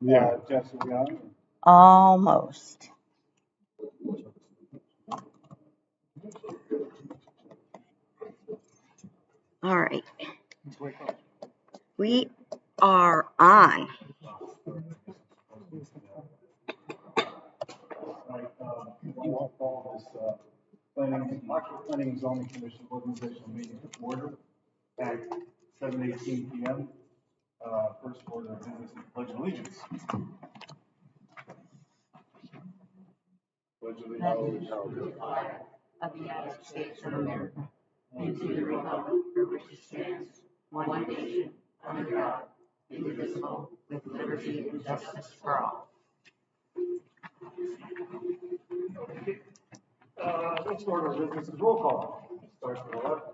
Yeah. Jessica. Almost. All right. We are on. Planning and Zoning Commission organizational meeting to order at 7:18 p.m. First order of business is pledge of allegiance. Pledge of allegiance of the United States of America and to the republic for which it stands, one nation, under God, indivisible, with liberty and justice for all. Next order of business is roll call. Starts with the left.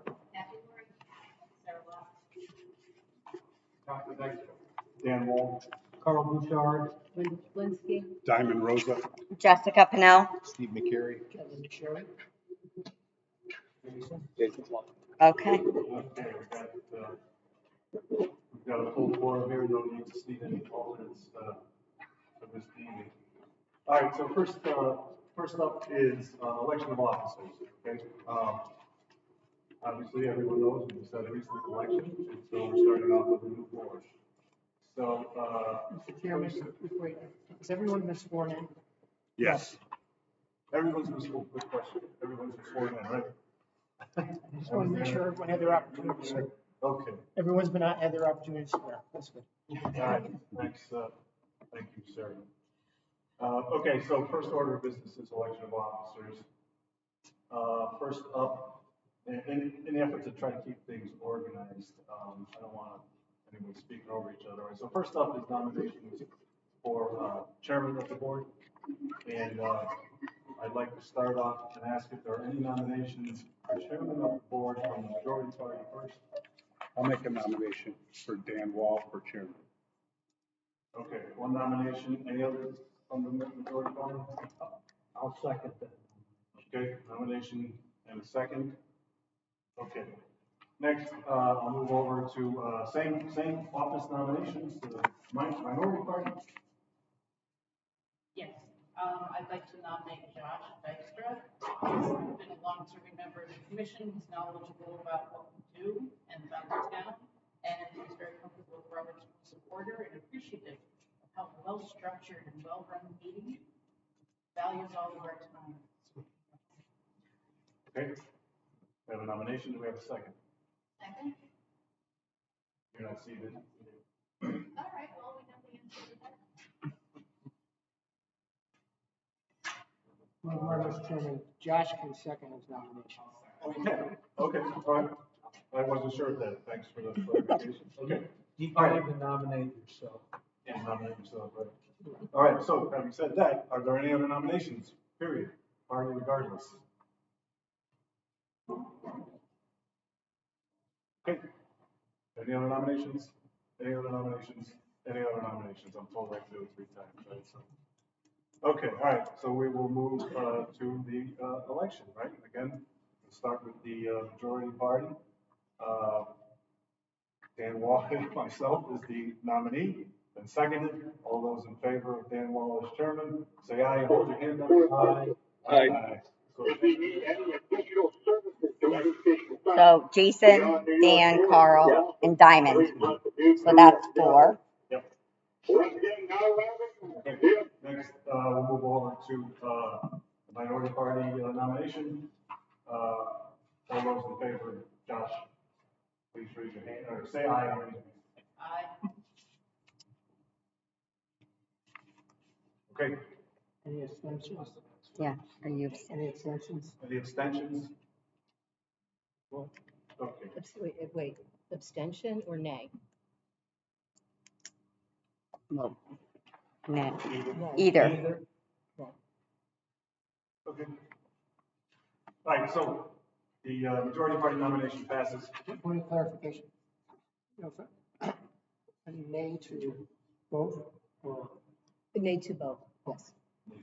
Dan Wall. Carl Bouchard. Linda Flinsky. Diamond Rosa. Jessica Pennell. Steve McCary. Kevin Sherry. Jason Clark. Okay. Okay, we've got a full quorum here. No need to see any alternates for this evening. All right, so first up is election of officers. Okay. Obviously, everyone knows we just had a recent election, and so we're starting off with a new board. So, Mr. Chairman, wait, has everyone been sworn in? Yes. everyone's been sworn. Good question. Everyone's been sworn in, right? I just want to make sure everyone had their opportunity to swear. Okay. Everyone's had their opportunity to swear. That's good. All right. Thanks. Thank you, sir. Okay. So first order of business is election of officers. First up, in the effort to try to keep things organized, I don't want anyone speaking over each other. Right? So first up is nominations for chairman of the board, and I'd like to start off and ask if there are any nominations for chairman of the board from the majority party first. I'll make a nomination for Dan Wall for chairman. Okay, one nomination. Any others from the majority party? I'll second that. Okay, nomination and a second. Okay. Next, I'll move over to same office nominations to the minority party. Yes, I'd like to nominate Josh Dykstra. He's been a long-serving member of the commission. He's knowledgeable about what we do and about the town, and he's very comfortable with Robert's Rules of Order and appreciative of how well-structured and well-run the meeting values all of our time. Okay. We have a nomination. Do we have a second? Second. You're not seated. All right, well, we know the answer to that. Mr. Chairman, Josh can second his nomination. Okay. Okay. All right. I wasn't sure of that. Thanks for the clarification. Okay. You All can't right. even nominate yourself. Yeah, nominate yourself, right? All right. So having said that, are there any other nominations? Period. Party regardless. Okay. Any other nominations? Any other nominations? Any other nominations? I'm told I have to do it 3 times, right? So, okay, all right. So we will move to the election, right? Again, we'll start with the majority party. Dan Wall and myself is the nominee. And seconded. All those in favor of Dan Wall as chairman, say aye and hold your hand up. Aye. Aye. Aye. So Jason, Dan, Carl, and Diamond. So that's 4. Yep. Okay. Next, we'll move over to the minority party nomination. All those in favor, Josh, please raise your hand, or say aye and raise your hand. Aye. Okay. Any abstentions? Yeah. Are you? Any abstentions? Any abstentions? Okay. Wait, abstention or nay? Well, nah. Either. Okay. All right, so the majority party nomination passes. Point of clarification. No, sir. Any nay to both or? Nay to both, yes. Okay.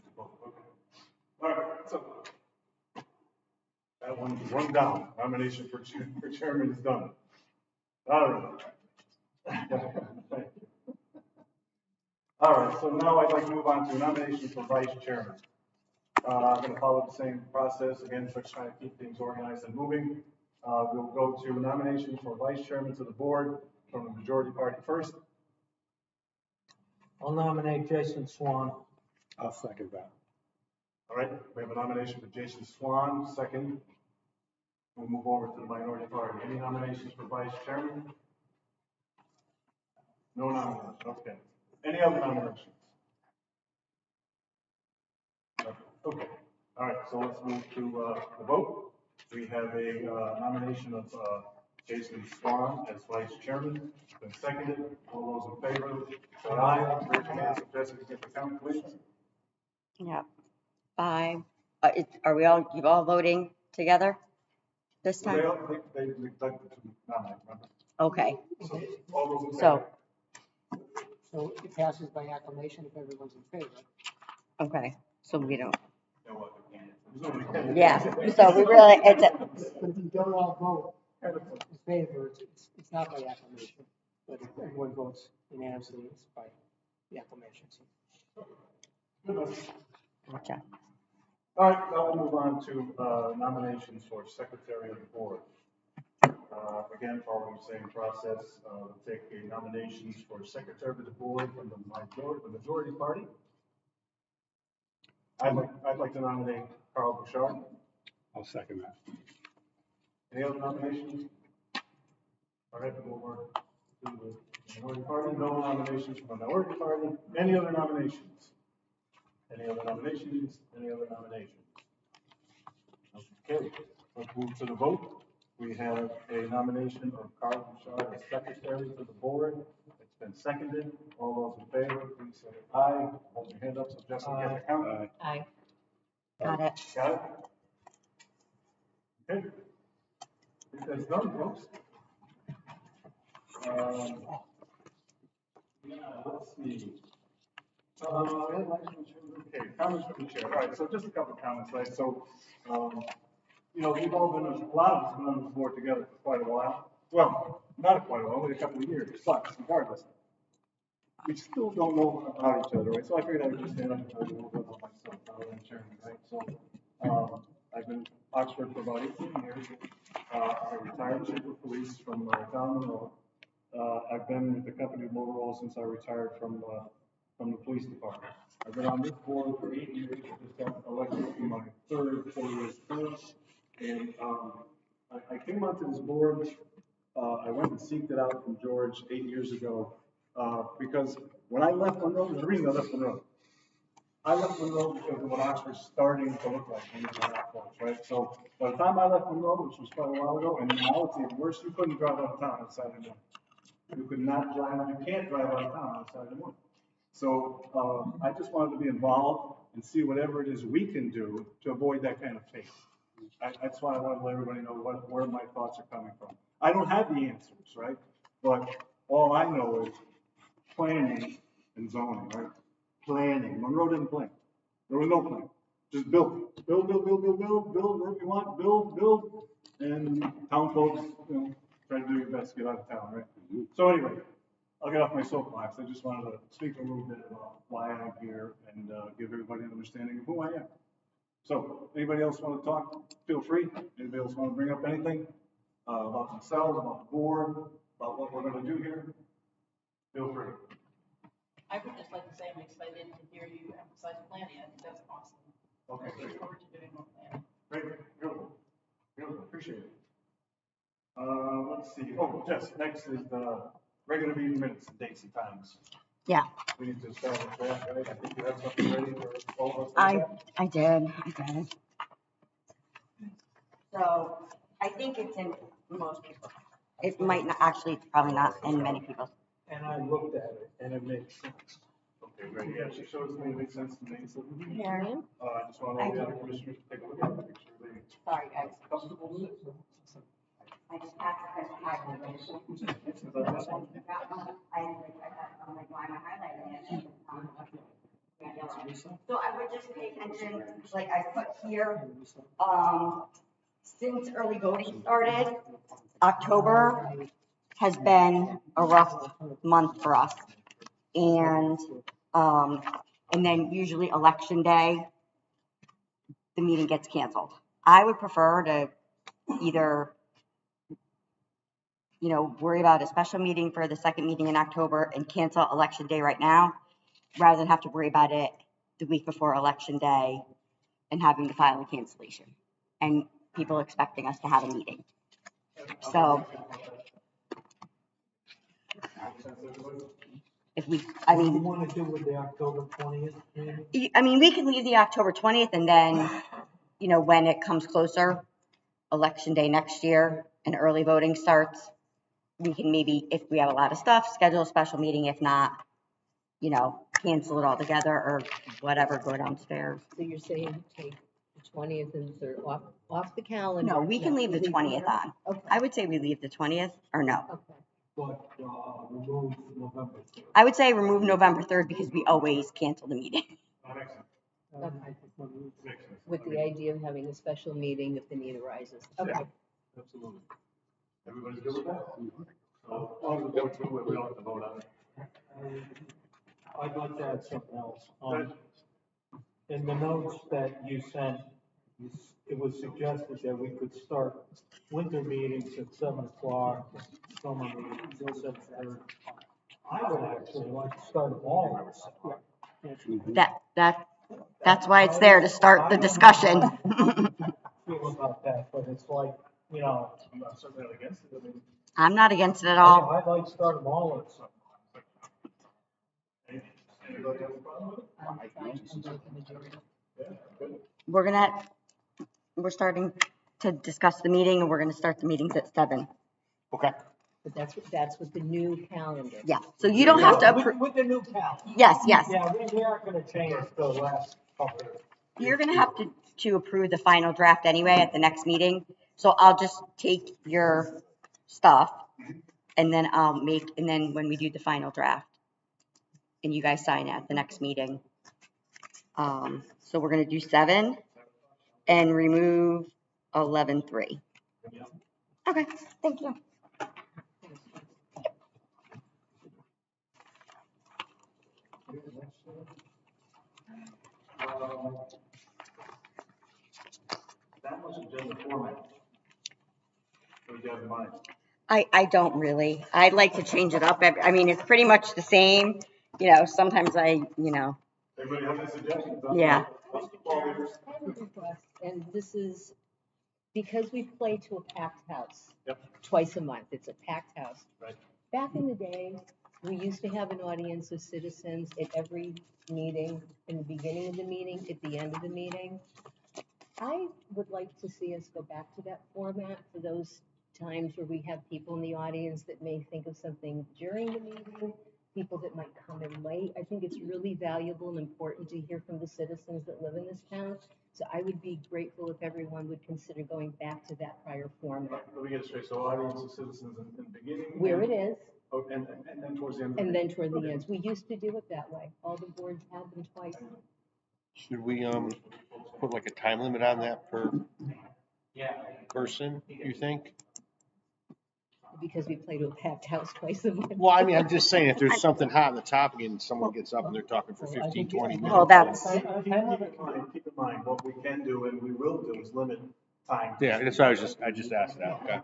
All right, so that one down. Nomination for chairman is done. All right. All right, so now I'd like to move on to nomination for vice chairman. I'm going to follow the same process again, so trying to keep things organized and moving. We'll go to nominations for vice chairman to the board from the majority party first. I'll nominate Jason Swan. I'll second that. All right, we have a nomination for Jason Swan, second. We'll move over to the minority party. Any nominations for vice chairman? No nominations, okay. Any other nominations? Okay, all right, so let's move to the vote. We have a nomination of Jason Swan as vice chairman. It's been seconded. All those in favor, say aye. Raise your hand so Jessica can get the count, please. Yeah. 5. Are we all, you all voting together this time? They neglected to nominate, remember? Okay, So all those in favor? so, So it passes by acclamation if everyone's in favor. okay, so we don't, So- yeah, so we really, it's a, But if you don't all vote in favor, it's not by acclamation. But if everyone votes unanimously, it's by the acclamation. gotcha. All right, now we'll move on to nominations for secretary of the board. Again, following the same process, we'll take the nominations for secretary of the board from the majority party. I'd like to nominate Carl Bouchard. I'll second that. Any other nominations? All right, we'll move over to the minority party. No nominations from the minority party. Any other nominations? Any other nominations? Any other nominations? Okay, let's move to the vote. We have a nomination of Carl Bouchard as secretary to the board. It's been seconded. All those in favor, please say aye. Hold your hand up so Jessica can get the count. Aye. Aye. Got it. Got it? Okay. That's done, folks. Let's see. Okay, comments from the chair. All right, so just a couple of comments, right? So, you know, we've all been, a lot of us have been on this board together for quite a while. Well, not quite a while, only a couple of years, but regardless. We still don't know about each other, right? So I figured I would just stand up and tell you a little bit about myself, rather than sharing, right? So, I've been in Oxford for about 18 years. I retired chief of police from town Monroe. I've been with the company of Motorola since I retired from the police department. I've been on this board for 8 years. I just got elected to my third 4-year term. And I came onto this board. I went and seeked it out from George 8 years ago because when I left Monroe, there's a reason I left Monroe. I left Monroe because of what Oxford's starting to look like when you go out close, right? So by the time I left Monroe, which was quite a while ago, and now it's even worse, you couldn't drive out of town on Saturday morning. You could not drive, you can't drive out of town on Saturday morning. So I just wanted to be involved and see whatever it is we can do to avoid that kind of fate. That's why I want to let everybody know where my thoughts are coming from. I don't have the answers, right? But all I know is planning and zoning, right? Planning. Monroe didn't plan. There was no plan. Just build wherever you want, build, and town folks, you know, try to do your best to get out of town, right? So anyway, I'll get off my soapbox. I just wanted to speak a little bit about why I'm here and give everybody an understanding of who I am. So, anybody else want to talk? Feel free. Anybody else want to bring up anything about themselves, about the board, about what we're going to do here? Feel free. I would just like to say I'm excited to hear you emphasize planning. I think that's awesome. Okay, I look forward to doing more planning. great. Beautiful. Appreciate it. Let's see. Oh, Jess, next is the regular meeting minutes, dates and times. Yeah, We need to establish that, right? I think you have something ready for all of us. to look at? I did. So, I think it's in most people. It might not, actually, it's probably not in many people. And I looked at it and it makes sense. Okay, great. Yeah, she shows me, it makes sense to me. So, Here. I just want all the other commissioners to take a look at it, make sure they Sorry, guys. comfortable with it. I just passed the presentation. Is that this one? I'm like, why am I highlighting it? So I would just pay attention, like I put here, since early voting started, October has been a rough month for us. And, And then usually election day, the meeting gets canceled. I would prefer to either, worry about a special meeting for the second meeting in October and cancel election day right now, rather than have to worry about it the week before election day and having to file a cancellation and people expecting us to have a meeting. So if we, What do you want to do with the October 20th meeting? we can leave the October 20th and then, when it comes closer, election day next year and early voting starts, we can maybe, if we have a lot of stuff, schedule a special meeting. If not, cancel it all together or whatever, go downstairs. So you're saying take the 20th and 3rd off the calendar? No, we can leave the 20th it on. Okay. I would say we leave the 20th or no. Okay. But, remove November 3rd. I would say remove November 3rd because we always cancel the meeting. I think we'll move With the idea of having a special meeting if the need arises. Okay. Absolutely. Everybody's good with that? So, all the votes, we don't have to vote on it. I'd like to add something else. In the notes that you sent, it was suggested that we could start winter meetings at 7:00, summer meetings at 7:30. I would actually like to start them all at 7:00. That's why it's there to start the discussion. Feel about that, but it's like, I'm not certainly not against it. I'm not against it at all. I'd like to start them all at 7:00. Anybody have a problem with it? Yeah, good. We're starting to discuss the meeting and we're gonna start the meetings at 7. Okay. But that's with the new calendar. Yeah, so you don't have to approve. With the new calendar. Yes. Yeah, we aren't gonna change the last couple. You're gonna have to approve the final draft anyway at the next meeting. So I'll just take your stuff and then and then when we do the final draft and you guys sign at the next meeting. So we're gonna do 7 and remove 11.3. Okay, thank you. That was agenda format. What do you have in mind? I don't really. I'd like to change it up. It's pretty much the same. Sometimes Everybody have any suggestions? Yeah. I have a request, and this is because we play to a packed house. Yep. Twice a month. It's a packed house. Right. Back in the day, we used to have an audience of citizens at every meeting, in the beginning of the meeting, at the end of the meeting. I would like to see us go back to that format for those times where we have people in the audience that may think of something during the meeting, people that might come in late. I think it's really valuable and important to hear from the citizens that live in this town. So I would be grateful if everyone would consider going back to that prior format. Let me get it straight. So audience of citizens in the beginning. Where it is, Oh, and then towards the end. and then toward the ends. We used to do it that way. All the boards had them twice. Should we put like a time limit on that per person, you think? Because we play to a packed house twice a month. Well, I'm just saying, if there's something hot on the topic and someone gets up and they're talking for 15, 20 minutes. Well, that's- Keep in mind, what we can do and we will do is limit time. Yeah, that's why I just asked that, okay.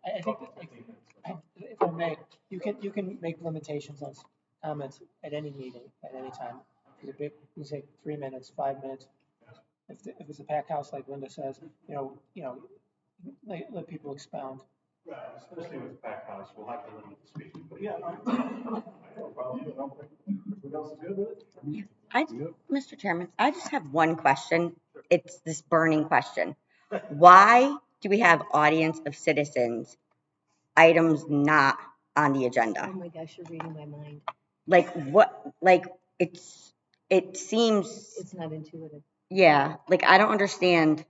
I think, if I may, you can make limitations on comments at any meeting, at any time. You say 3 minutes, 5 minutes. If it's a packed house, like Linda says, let people expound. Right, especially with the packed house, we'll have to limit the speaking. But yeah, I don't problem. Everyone else is good with it? Mr. Chairman, I just have one question. It's this burning question. Why do we have audience of citizens items not on the Oh agenda? my gosh, you're reading my mind. It seems, It's not intuitive. yeah, I don't understand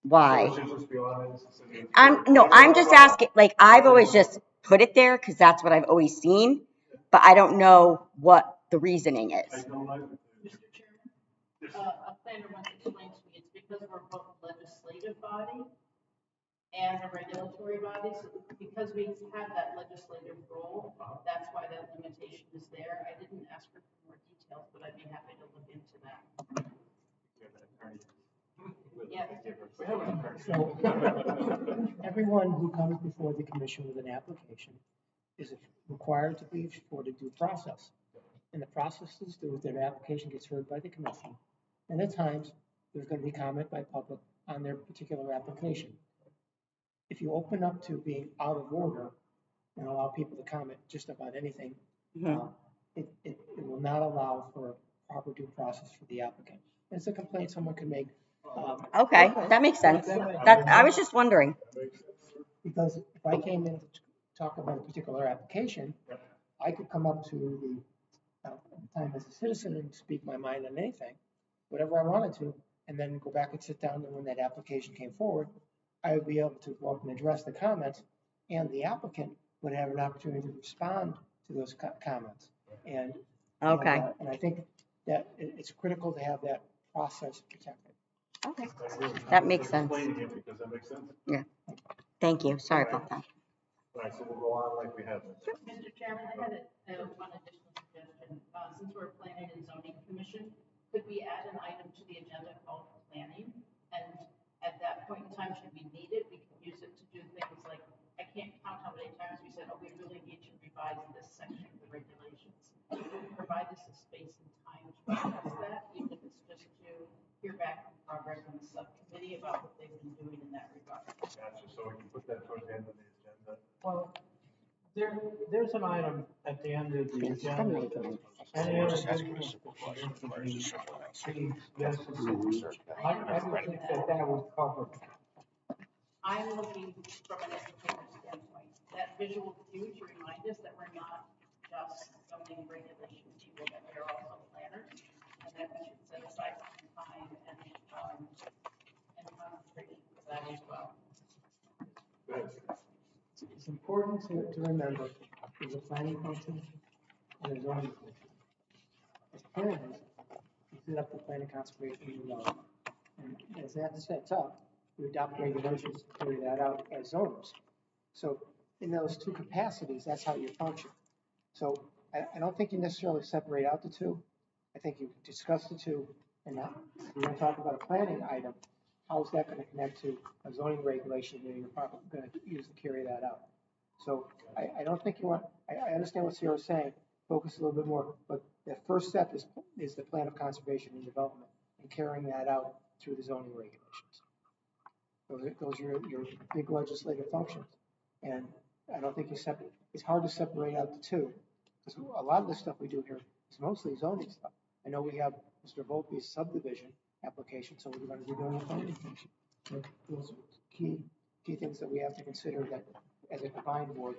why. So it should just be audience of citizens. I'm just asking, I've always just put it there because that's what I've always seen, but I don't know what the reasoning I is. don't know. Mr. Chairman, a planner once explained to me, it's because we're both legislative body, and a regulatory body. So because we have that legislative role, that's why that limitation is there. I didn't ask for more details, but I'd be happy to look into that. Yeah. So everyone who comes before the commission with an application is required to be afforded due process. And the process is that their application gets heard by the commission. And at times, there's going to be comment by public on their particular application. If you open up to being out of order and allow people to comment just about anything, it will not allow for proper due process for the applicant. It's a complaint someone can make. Okay, that makes sense. That, I was just wondering. Because if I came in to talk about a particular application, I could come up to the time as a citizen and speak my mind on anything, whatever I wanted to, and then go back and sit down, and when that application came forward, I would be able to go up and address the comments, and the applicant would have an opportunity to respond to those comments. And Okay. and I think that it's critical to have that process protected. Okay, that makes sense. Explaining it because that makes sense. Yeah. Thank you. Sorry about that. All right, so we'll go on like we have been. Mr. Chairman, I had one additional suggestion. Since we're planning and zoning commission, could we add an item to the agenda called planning? And at that point in time, should we need it, we can use it to do things like, I can't count how many times we said, oh, we really need to revise this section of the regulations. Provide us a space and time to discuss that, even if it's just to hear back from progress on the subcommittee about what they've been doing in that regard. Gotcha, so we can put that towards the end of the agenda. Well, there's an item at the end of the agenda. Any other business that should be, yes, I would think that would cover. I'm looking from an educator standpoint, that visual cue to remind us that we're not just zoning regulation people, that we are also planners, and that we should set aside some time and concentration for that as well. It's important to remember there's a planning function and a zoning function. As planners, you set up the planning conservation development. And as that sets up, you adopt regulations to carry that out as zoners. So in those two capacities, that's how you function. So I don't think you necessarily separate out the two. I think you discuss the two, and now we're going to talk about a planning item. How is that going to connect to a zoning regulation that you're probably going to use to carry that out? So I don't think you want, I understand what Sarah's saying, focus a little bit more, but the first step is the plan of conservation and development and carrying that out through the zoning regulations. Those are your big legislative functions. And I don't think you separate, it's hard to separate out the two, because a lot of the stuff we do here is mostly zoning stuff. I know we have Mr. Volpe's subdivision application, so we're going to be doing a planning function. So those are key things that we have to consider, that as a combined board,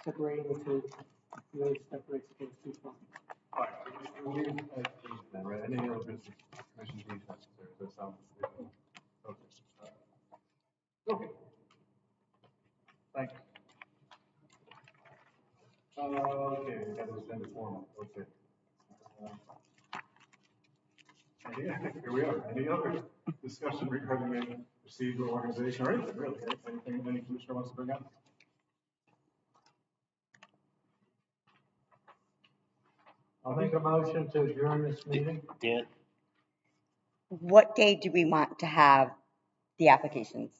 separating the two really separates the two functions. All right, so we'll leave it at these then, right? Any other business commission needs necessary? Does that sound good? Okay. Thank you. Okay, we got this agenda formal. Okay. Here we are. Any other discussion regarding the procedural organization or anything really? Anything any commissioner wants to bring up? I'll make a motion to adjourn this meeting. Dan? What day do we want to have the applications?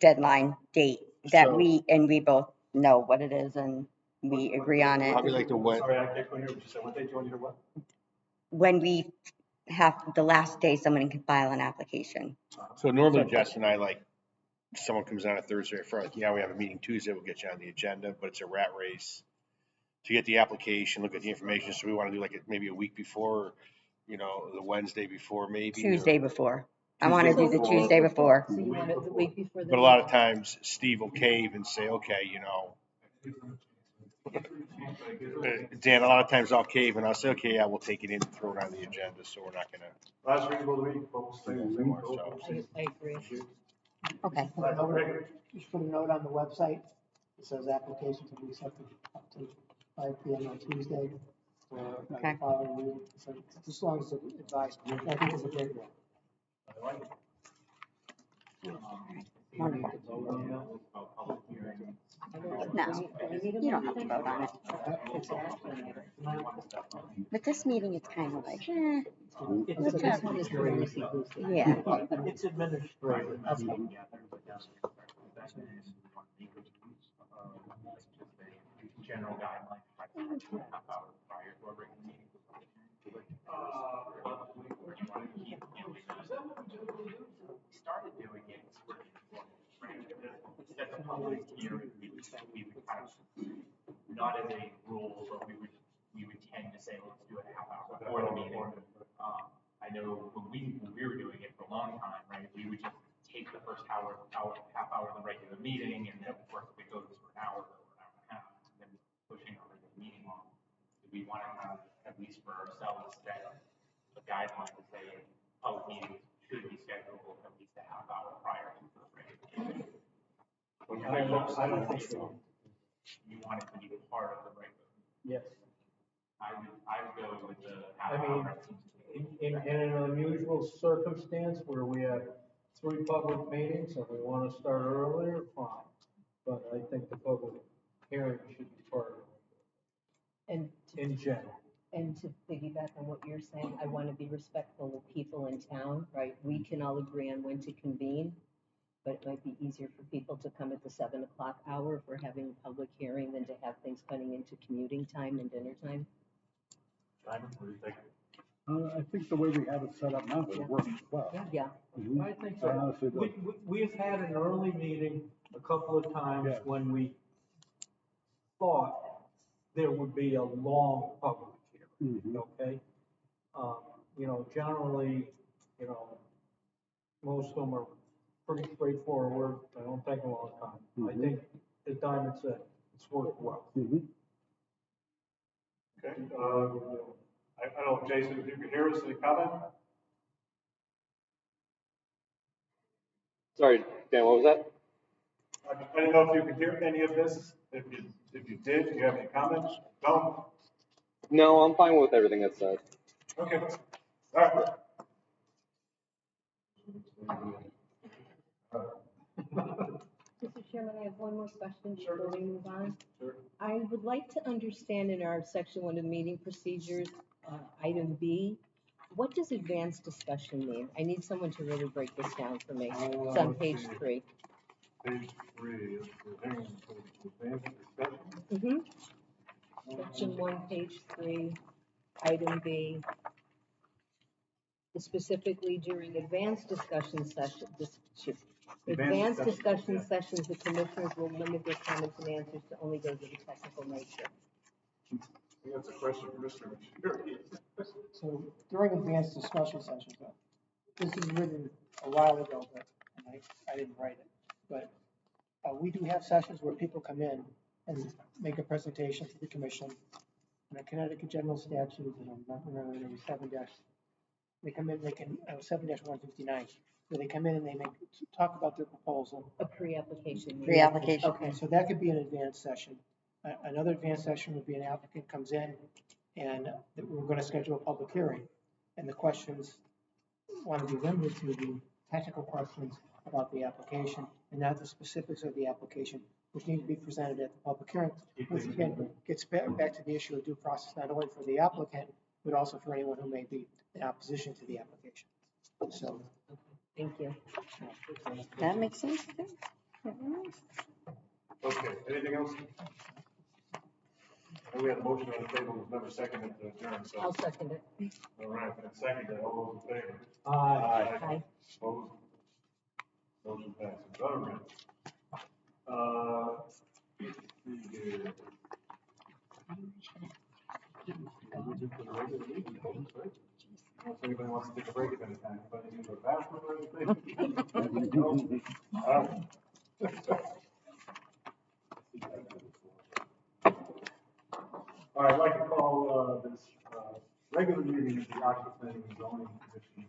Deadline date that So- we both know what it is and we agree on it. Probably like the what? Sorry, I can't hear what you said. What day do you want to hear what? When we have the last day someone can file an application. So normally Jess and I, like, if someone comes on a Thursday or Friday, like, yeah, we have a meeting Tuesday, we'll get you on the agenda, but it's a rat race to get the application, look at the information. So we want to do like maybe a week before, you know, the Wednesday before maybe. Tuesday before. I want to Tuesday do the before. Tuesday before. So you want it the week before the. But a lot of times Steve will cave and say, okay, you know, Dan, a lot of times I'll cave and I'll say, okay, yeah, we'll take it in and throw it on the agenda. So we're not going to. Last reading of the week, folks. So- I agree. Okay. You should put a note on the website that says applications will be accepted up to 5 p.m. on Tuesday or Okay. the following week. So just as long as it's advised, I think it's a great one. I like it. Wonderful. No, you don't have to vote on it. But this meeting, it's kind of like, It's let's one is very loosey-goosey. yeah. It's administrative. General guidelines. Half hour prior to our regular meeting. We started doing it sort of, instead of public hearing, we would kind of, not as a rule, but we would tend to say, let's do it a half hour before the meeting. I know when we were doing it for a long time, right, we would just take the first half hour of the regular meeting, and then of course if it goes for an hour or an hour and a half, then pushing our regular meeting on. We want to have, at least for ourselves, set a guideline to say public meetings should be scheduled at least a half hour prior to the regular meeting. I don't think so. You want it to be part of the regular. Yes. I would go with the half I mean, hour. in an unusual circumstance where we have 3 public meetings and we want to start earlier, fine. But I think the public hearing should be part of And it in general. And to piggyback on what you're saying, I want to be respectful of people in town, right? We can all agree on when to convene, but it might be easier for people to come at the 7 o'clock hour if we're having a public hearing than to have things cutting into commuting time and dinner time. Simon, what do you think? I think the way we have it set up now, it works well. Yeah. Mhm. I think I so. honestly do. We've had an early meeting a couple of times Yeah. when we thought there would be a long public hearing, Mhm. okay? You know, generally, you know, most of them are pretty straightforward, they don't take a long time. I Mhm. think, as Diamond said, it's worked well. Mhm. Okay, I don't know, Jason, if you can hear us, any comment? Sorry, Dan, what was that? I didn't know if you could hear any of this. If you did, do you have any comments? No? No, I'm fine with everything that's said. Okay. All right. Mr. Chairman, I have one more question Sure. before we move on. Sure. I would like to understand in our section 1 of meeting procedures, item B, what does advanced discussion mean? I need someone to really break this down for me. It's on page 3. Page 3 is the advanced discussion. Mm-hmm. Section 1, page 3, item B. Specifically during advanced discussion session, advanced discussion sessions, the commissioners will limit their comments and answers to only those of a technical nature. I think that's a question for Mr. McSherry. So during advanced discussion sessions, this is written a while ago, but and I didn't write it. But we do have sessions where people come in and make a presentation to the commission. And the Connecticut General Statute, and I'm not remembering, it was 7- they come in, they can 7-159, where they come in and they talk about their proposal. A pre-application. meeting. Pre-application. Okay. So that could be an advanced session. Another advanced session would be an applicant comes in and that we're going to schedule a public hearing. And the questions want to be limited to the technical questions about the application and not the specifics of the application, which need to be presented at the public hearing, which again gets back to the issue of due process, not only for the applicant, but also for anyone who may be in opposition to the application. So. Thank you. That makes sense. Okay, anything else? And we had a motion on the table, was never seconded to adjourn, so. I'll second it. All right, and seconded, all those in favor? Aye. Aye. Opposed? Motion passes. All right. Let's see here. If anybody wants to take a break at any time, anybody need to go to the bathroom or anything? No? All right. All right, I'd like to call this regular meeting of the Oxford Planning and Zoning Commission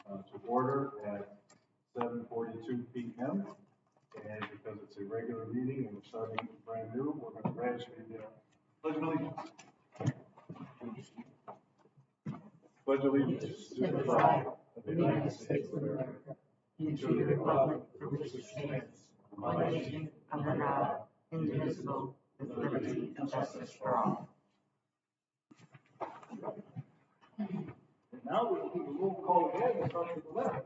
to order at 7:42 p.m. And because it's a regular meeting and we're starting brand new, we're going to gradually pledge allegiance. Pledge allegiance to the flag of the United States of America and to the republic for which it stands, one nation, under God, indivisible, with liberty and justice for all. Now we will call again, we'll start with the letter.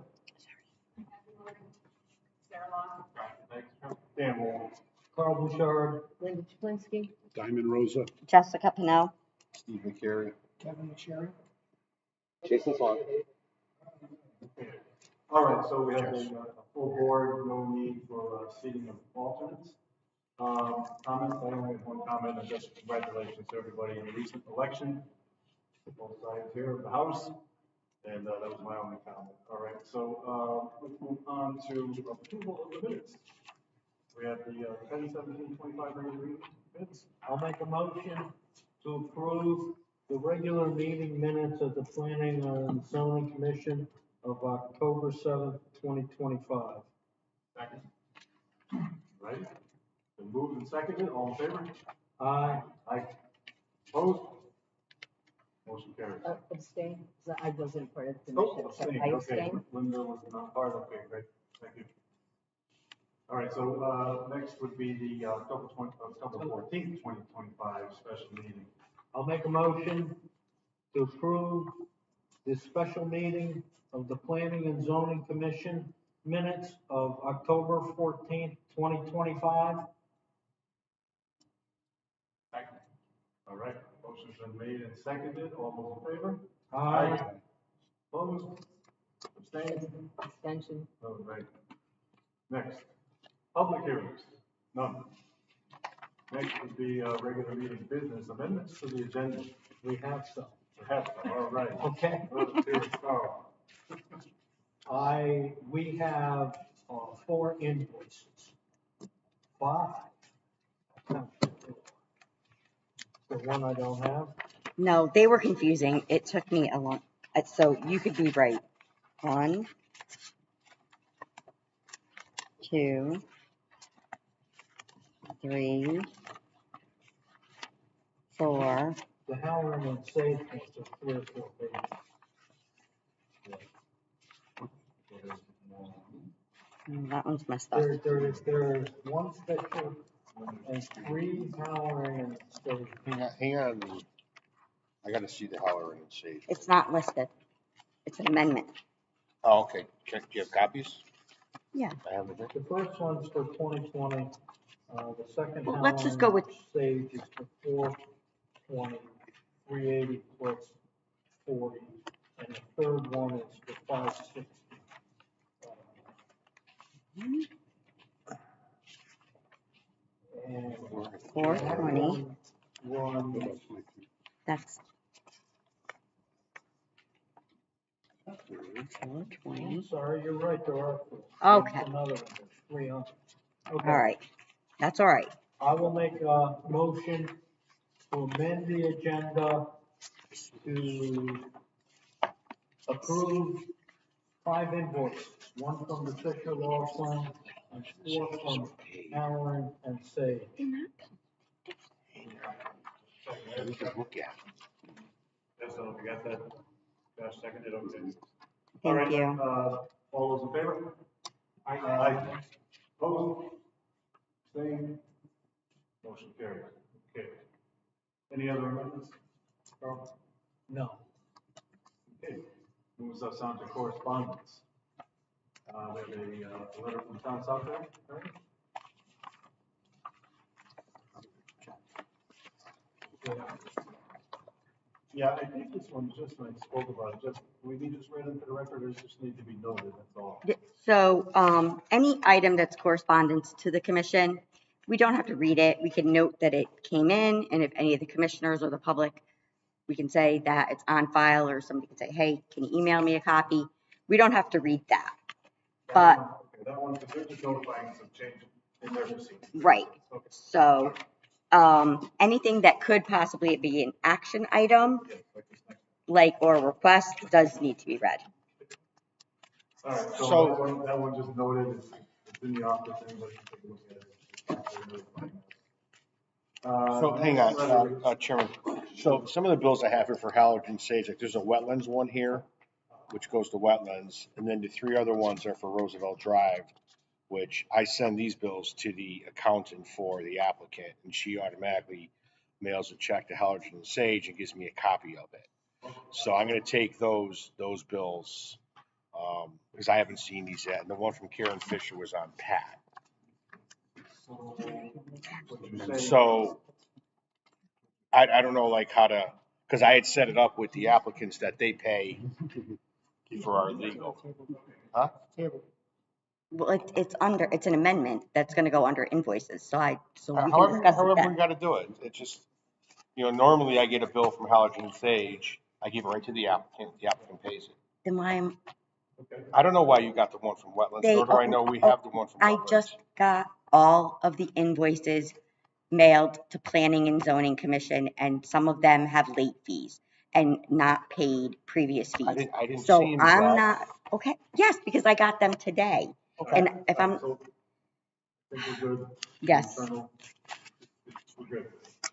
Sarah Long. Dan Wall. Carl Bouchard, Linda Chaplinsky. Diamond Rosa. Jessica Pennell. Steve McCary. Kevin McSherry? Jason Swan. All right, so we have a full board, no need for seating of alternates. Comments, I only have one comment, and just congratulations to everybody in the recent election, both sides here of the House, and that was my only comment. All right, so let's move on to approval of the minutes. We have the 10/17/25 regular meeting minutes. I'll make a motion to approve the regular meeting minutes of the Planning and Zoning Commission of October 7th, 2025. Second. Right, been moved and seconded, all in favor? Aye. Aye. Opposed? Motion carries. Abstain, so I wasn't part of the Oh, mission, so abstain, I okay, abstain. Linda was not part, okay, great, thank you. All right, so, next would be the, October 14th, 2025 special meeting. I'll make a motion to approve the special meeting of the Planning and Zoning Commission minutes of October 14th, 2025. Second. All right, motion's been made and seconded, all those in favor? Aye. Opposed? Abstained? Abstention. All right. Next, public hearings, none. Next would be, regular meeting business, amendments to the agenda. We have some. Perhaps, all right. Okay. Let's hear it, Carl. We have 4 invoices. 5. The one I don't have. No, they were confusing. It took me a long, so you could be right. 1, 2, 3, 4. The Halloran and Sage ones are 3 or 4 pages. That one's messed up. There's 1 special and 3 Halloran and Sage. Hang on. I gotta see the Halloran and Sage. It's not listed. It's an amendment. Oh, okay. Do you have copies? Yeah. I have them. The first one's for 2020. The second Well, let's just go Halloran with- Sage is for 420, 380 plus 40, and the third one is for 560. And 420. One, That's 420. sorry, you're right, there are. Okay. Another one, there's 300. Okay. All right. That's all right. I will make a motion to amend the agenda to approve 5 invoices, 1 from the Fisher Law Firm and 4 from Allen and Sage. We can look at. Yes, so we got that, Josh seconded, okay. All right, Thank you. all those in favor? Aye. Opposed? Abstained? Motion carries. Okay. Any other amendments? Carl? No. Okay. Moves us on to correspondence. We have a letter from Town South there, right? Yeah, I think this one, just when I spoke about it, just, we need just read into the record, or it just need to be noted, that's all. So, any item that's correspondence to the commission, we don't have to read it. We can note that it came in, and if any of the commissioners or the public, we can say that it's on file, or somebody can say, hey, can you email me a copy? We don't have to read that. But, Okay, that one, because they're just notifying some change in their procedure. right. Okay. So, anything that could possibly be an action item, Yeah, like this next. like, or a request, does need to be read. All right, so So- that one just noted, it's in the office, anybody can take a look at it. So hang on, Chairman. So some of the bills I have here for Halogen Sage, like there's a wetlands one here. which goes to wetlands, and then the 3 other ones are for Roosevelt Drive, which I send these bills to the accountant for the applicant, and she automatically mails a check to Hallerton and Sage and gives me a copy of it. So I'm gonna take those bills, because I haven't seen these yet, and the one from Karen Fisher was on Pat. What you're saying, So I don't know like how to, because I had set it up with the applicants that they pay for our legal. Huh? Table. Well, it's an amendment that's gonna go under invoices, so we can However, discuss it however we then. gotta do it. It just, normally I get a bill from Hallerton and Sage, I give it right to the applicant pays it. Then why am, I don't know why you got the one from Wetlands, nor do I know we have the one from I Wetlands. just got all of the invoices mailed to Planning and Zoning Commission, and some of them have late fees and not paid previous fees. I didn't So see him, I'm Brad. not, okay, yes, because I got them today. Okay. And if I'm, so, I think we're good. yes, Internal, we're good.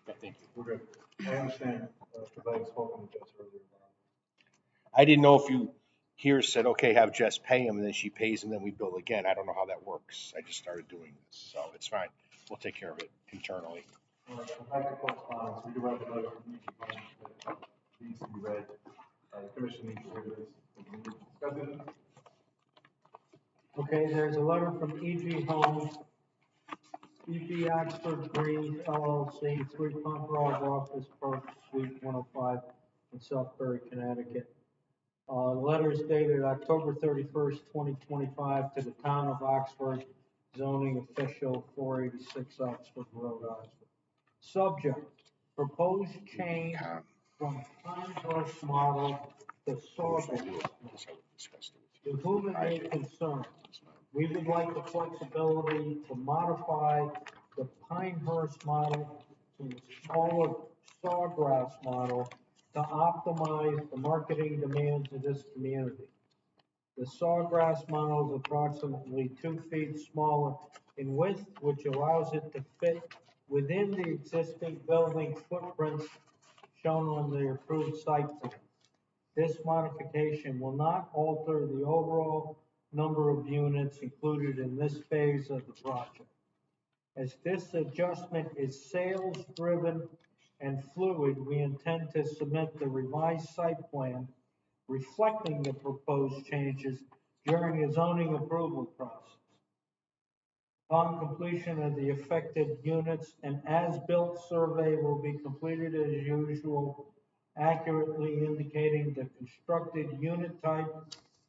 Yeah, thank you. We're good. I understand, because I had spoken to Jess earlier. I didn't know if you here said, okay, have Jess pay him, and then she pays him, then we bill again. I don't know how that works. I just started doing this, so it's fine. We'll take care of it internally. All right, so back to correspondence, we do have a letter from each of them that needs to be read. The commission needs to hear this. We need to discuss it. Okay, there's a letter from E.G. Homes, E.G. Oxford Green LLC, 3 Pump Road, Office Park, Suite 105 in Southbury, Connecticut. The letter is dated October 31st, 2025 to the town of Oxford, zoning official 486 Oxford Road, Oxford. Subject, proposed change from Pinehurst model to Sawgrass. To whom it may concern, we would like the flexibility to modify the Pinehurst model to a smaller Sawgrass model to optimize the marketing demands of this community. The Sawgrass model is approximately 2 feet smaller in width, which allows it to fit within the existing building footprints shown on the approved site plan. This modification will not alter the overall number of units included in this phase of the project. As this adjustment is sales-driven and fluid, we intend to submit the revised site plan reflecting the proposed changes during the zoning approval process. Upon completion of the affected units, an as-built survey will be completed as usual, accurately indicating the constructed unit type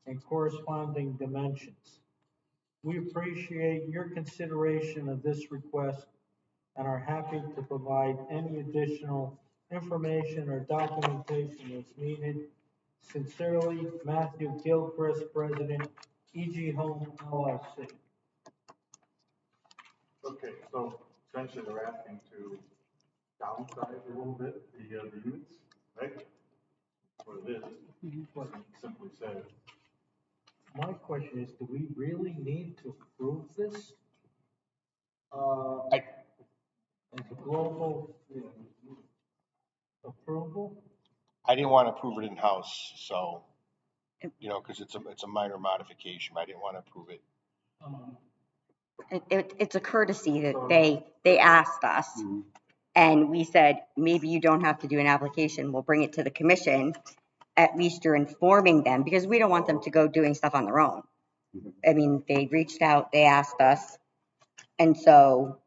and corresponding dimensions. We appreciate your consideration of this request and are happy to provide any additional information or documentation as needed. Sincerely, Matthew Gilchrist, President, E.G. Home LLC. Okay, so essentially they're asking to downsize a little bit the units, right? What it is, simply said. My question is, do we really need to approve this? As a global approval? I didn't want to approve it in-house, so, because it's a minor modification, but I didn't want to approve it. it's a courtesy that they asked us. And we said, maybe you don't have to do an application, we'll bring it to the commission. At least you're informing them, because we don't want them to go doing stuff on their own. I mean, they reached out, they asked us. And so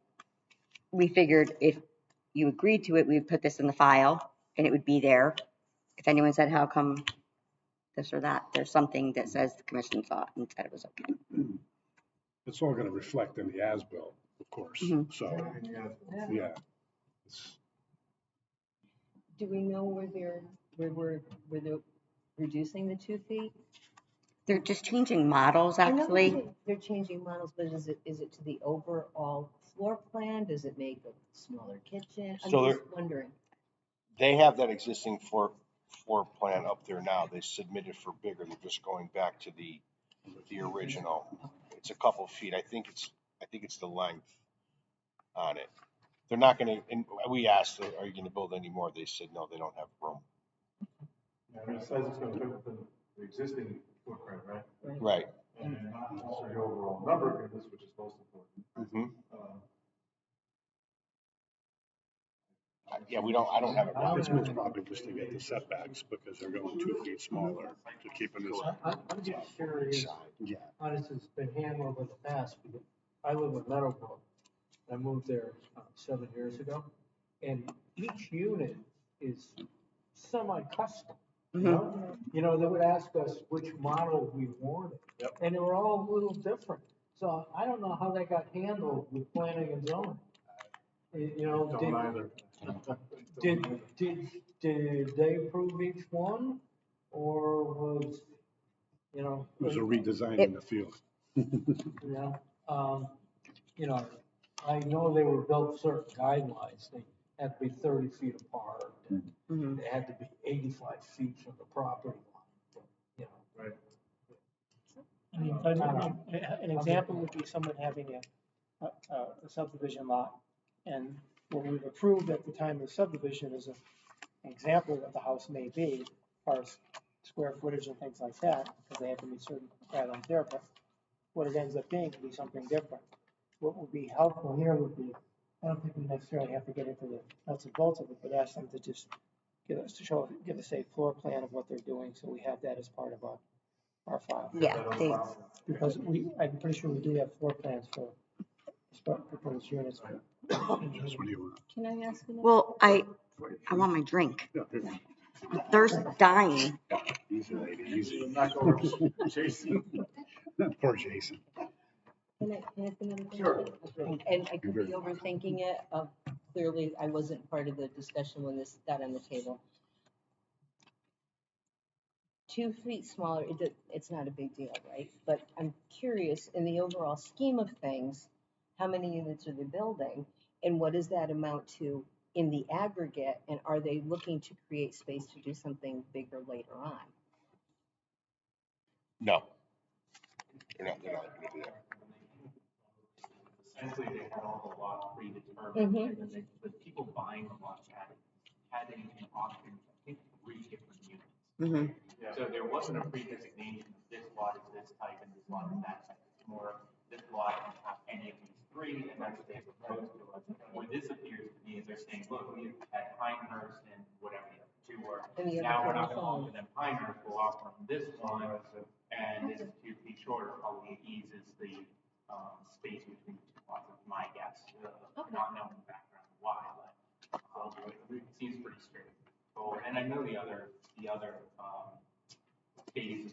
we figured if you agreed to it, we would put this in the file and it would be there. If anyone said, how come this or that, there's something that says the commission thought and said it was okay. It's all gonna reflect in the as-built, of course, so, yeah. Do we know where they're reducing the 2 feet? They're just changing models, I know actually. they're changing models, but is it to the overall floor plan? Does it make a smaller kitchen? I'm So just wondering. They have that existing floor plan up there now. They submitted for bigger. They're just going back to the original. It's a couple feet. I think it's the length on it. They're not gonna, and we asked, are you gonna build any more? They said, no, they don't have room. Yeah, and it says it's gonna fit within the existing footprint, right? Right. And not necessarily the overall number, because this, which is most important. Yeah, I don't have it. It's most probably just to get the setbacks because they're going 2 feet smaller to keep them this. I'm just curious Yeah. how this has been handled in the past, because I live in Meadowbrook. I moved there 7 years ago, and each unit is semi-custom. You know, they would ask us which model we wanted, and they were all a little different. So I don't know how that got handled with planning and zoning. You know, Don't either. did they approve each one, or was, you know? It was a redesign in the field. Yeah, you know, I know they were built certain guidelines, they had to be 30 feet apart, and they had to be 85 feet from the property line, you know. Right. I mean, an example would be someone having a subdivision lot, and what we've approved at the time of the subdivision is an example of what the house may be, as far as square footage and things like that, because they have to meet certain guidelines there, but what it ends up being could be something different. What would be helpful here would be, I don't think we necessarily have to get into the nuts and bolts of it, but ask them to just give us a floor plan of what they're doing, so we have that as part of our file. Yeah, they, Because I'm pretty sure we do have floor plans for proposed units. Just what do you want? Can I ask another? well, I want my drink. Yeah, here. I'm thirst dying. Easy, lady, easy. Knock over Jason. Poor Jason. Can I ask another question? Sure. And I could be overthinking it, clearly I wasn't part of the discussion when this got on the table. 2 feet smaller, it's not a big deal, right? But I'm curious, in the overall scheme of things, how many units are they building? And what does that amount to in the aggregate? And are they looking to create space to do something bigger later on? No. They're not gonna do that. Essentially, they had all the lots predetermined, and then the people buying the lots had in auction, I think, 3 different units. So there wasn't a pre-designation of this lot is this type and this lot is that type. It's more, this lot can have any of these 3, and that's what they proposed to us. What this appears to me is they're saying, look, we had Pinehurst and whatever the other 2 were. And the other Now we're two not are going to sold. offer them Pinehurst, we'll offer them this one, and this is 2 feet shorter, probably eases the space between the 2 lots, is my guess. Not knowing the background why, but it seems pretty straightforward. And I know the other phases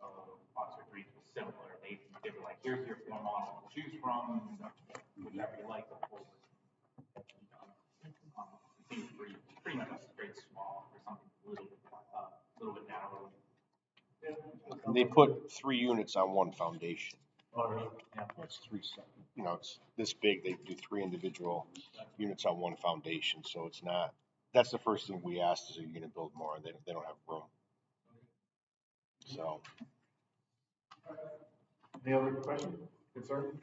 of Oxford Reach was similar. They were like, here's your floor model to choose from, whatever you like. It seems pretty much straight small or something a little bit narrower. They put 3 units on 1 foundation. Oh, really? It's 3 separate. You know, it's this big. They do 3 individual units on 1 foundation. So it's not. That's the first thing we asked is, are you going to build more? They don't have room. So. Any other questions, concern?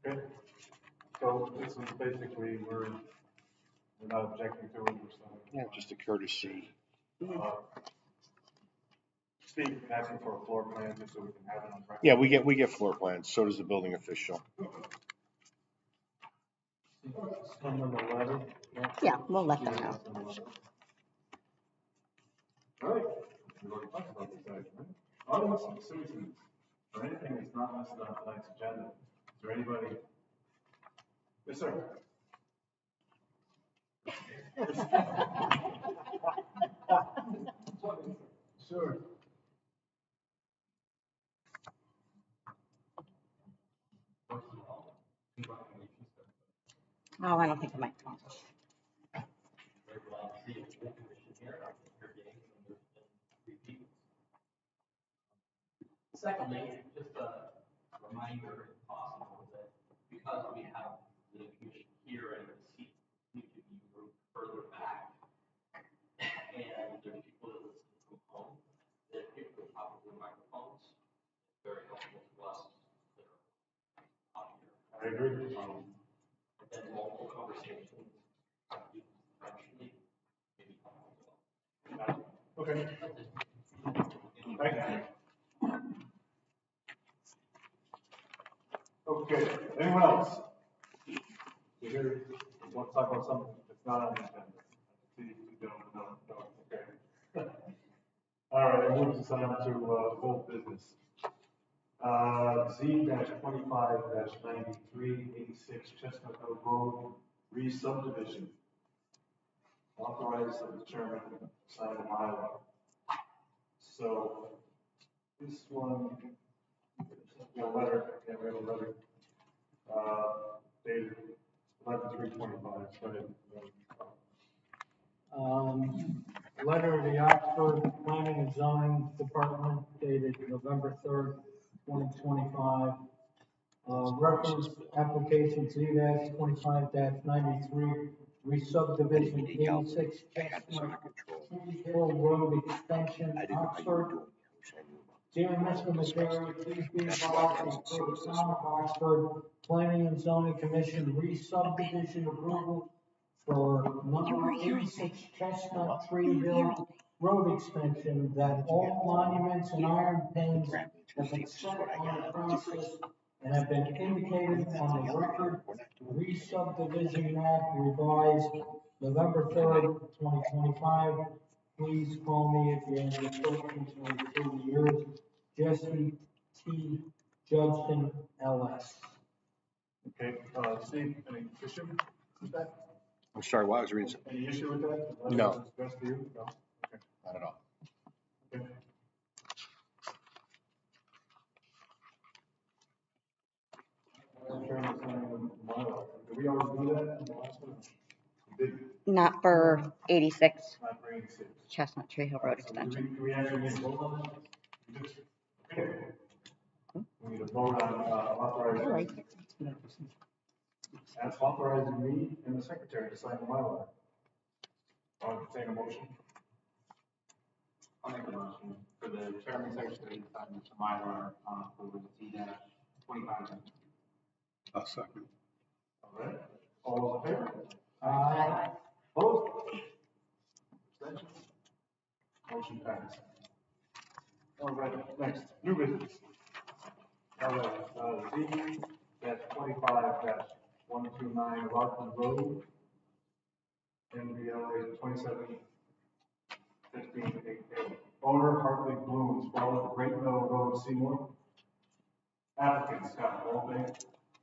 Okay, so this is basically, we're not objecting to it, we're saying. Yeah, just a courtesy. Steve, asking for a floor plan, just so we can have it on record. Yeah, we get floor plans. So does the building official. Send them a letter. Yeah, we'll let them know. All right. We've already talked about this item, right? Audience and citizens, or anything that's not listed on tonight's agenda. Is there anybody? Yes, sir. Sure. Oh, I don't think I might. Secondly, just a reminder, if possible, that because we have the commission here and the seats need to be moved further back, and there's people that listen from home, that people with probably microphones, it's very helpful to us that are on here. I agree. And then multiple conversations, eventually, maybe helpful as well. Okay. Thank you. Okay, anyone else? You here, want to talk about something that's not on the agenda? See, you don't, no, okay. All right, I move this on to, full business. Z-25-93, 86 Chestnut Hill Road, re-subdivision. Authorize the chairman to sign the bylaw. So, this one, we have a letter, yeah, we have a letter, dated 11/3/25, go ahead. Letter of the Oxford Planning and Zoning Department dated November 3rd, 2025. Reference application Z-25-93, re-subdivision 86 Chestnut Hill Road Extension, Oxford. Dear Mr. McGarry, please be advised that for the town of Oxford Planning and Zoning Commission re-subdivision approval for number 86 Chestnut Tree Hill Road Extension, that all monuments and iron pins have been set on the process and have been indicated on the record. Re-subdivision map revised November 3rd, 2025. Please call me if you have any questions or further years. Jesse T. Judson, LS. Okay, Steve, any issue with that? I'm sorry, what was the reason? Any issue with that? No. Best for you? No? Okay. Not at all. Okay. Did we already do that in the last one? We didn't. Not for 86 Not for 86. Chestnut Tree Hill Road So Extension. do we actually need to vote on that? We just- okay. We need to vote on authorizing. That's authorizing me and the secretary to sign the bylaw. I'll entertain a motion. I'll make a motion for the chairman secretary to sign the Mylar, for the Z-25. A second. All right. All those in favor? Aye. Opposed? Abstentions? Motion passed. All right, next, new business. All right, Z-25-129 Rockland Road, NVLA 271588. Owner Hartley Blooms, Great Mill Road, Seymour. Applicant Scott Mulvey,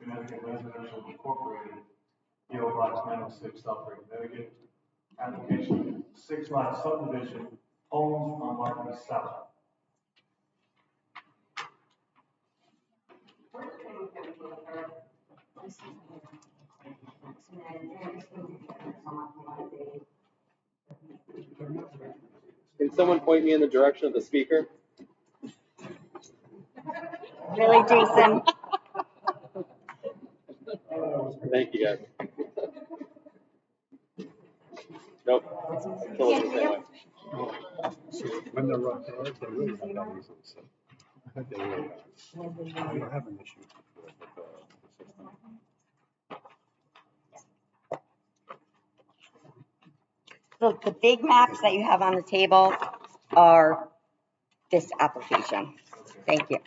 Connecticut Residential Incorporated, PO Box 906, Southbury, Connecticut. Application 6-lot subdivision, homes on Martin South. Can someone point me in the direction of the speaker? Really, Jason? Thank you, guys. Nope. Still looking the same way. When they're rough, they really have that reason. So I think they really have. I don't have an issue with the system. So the big maps that you have on the table are this application. Thank you.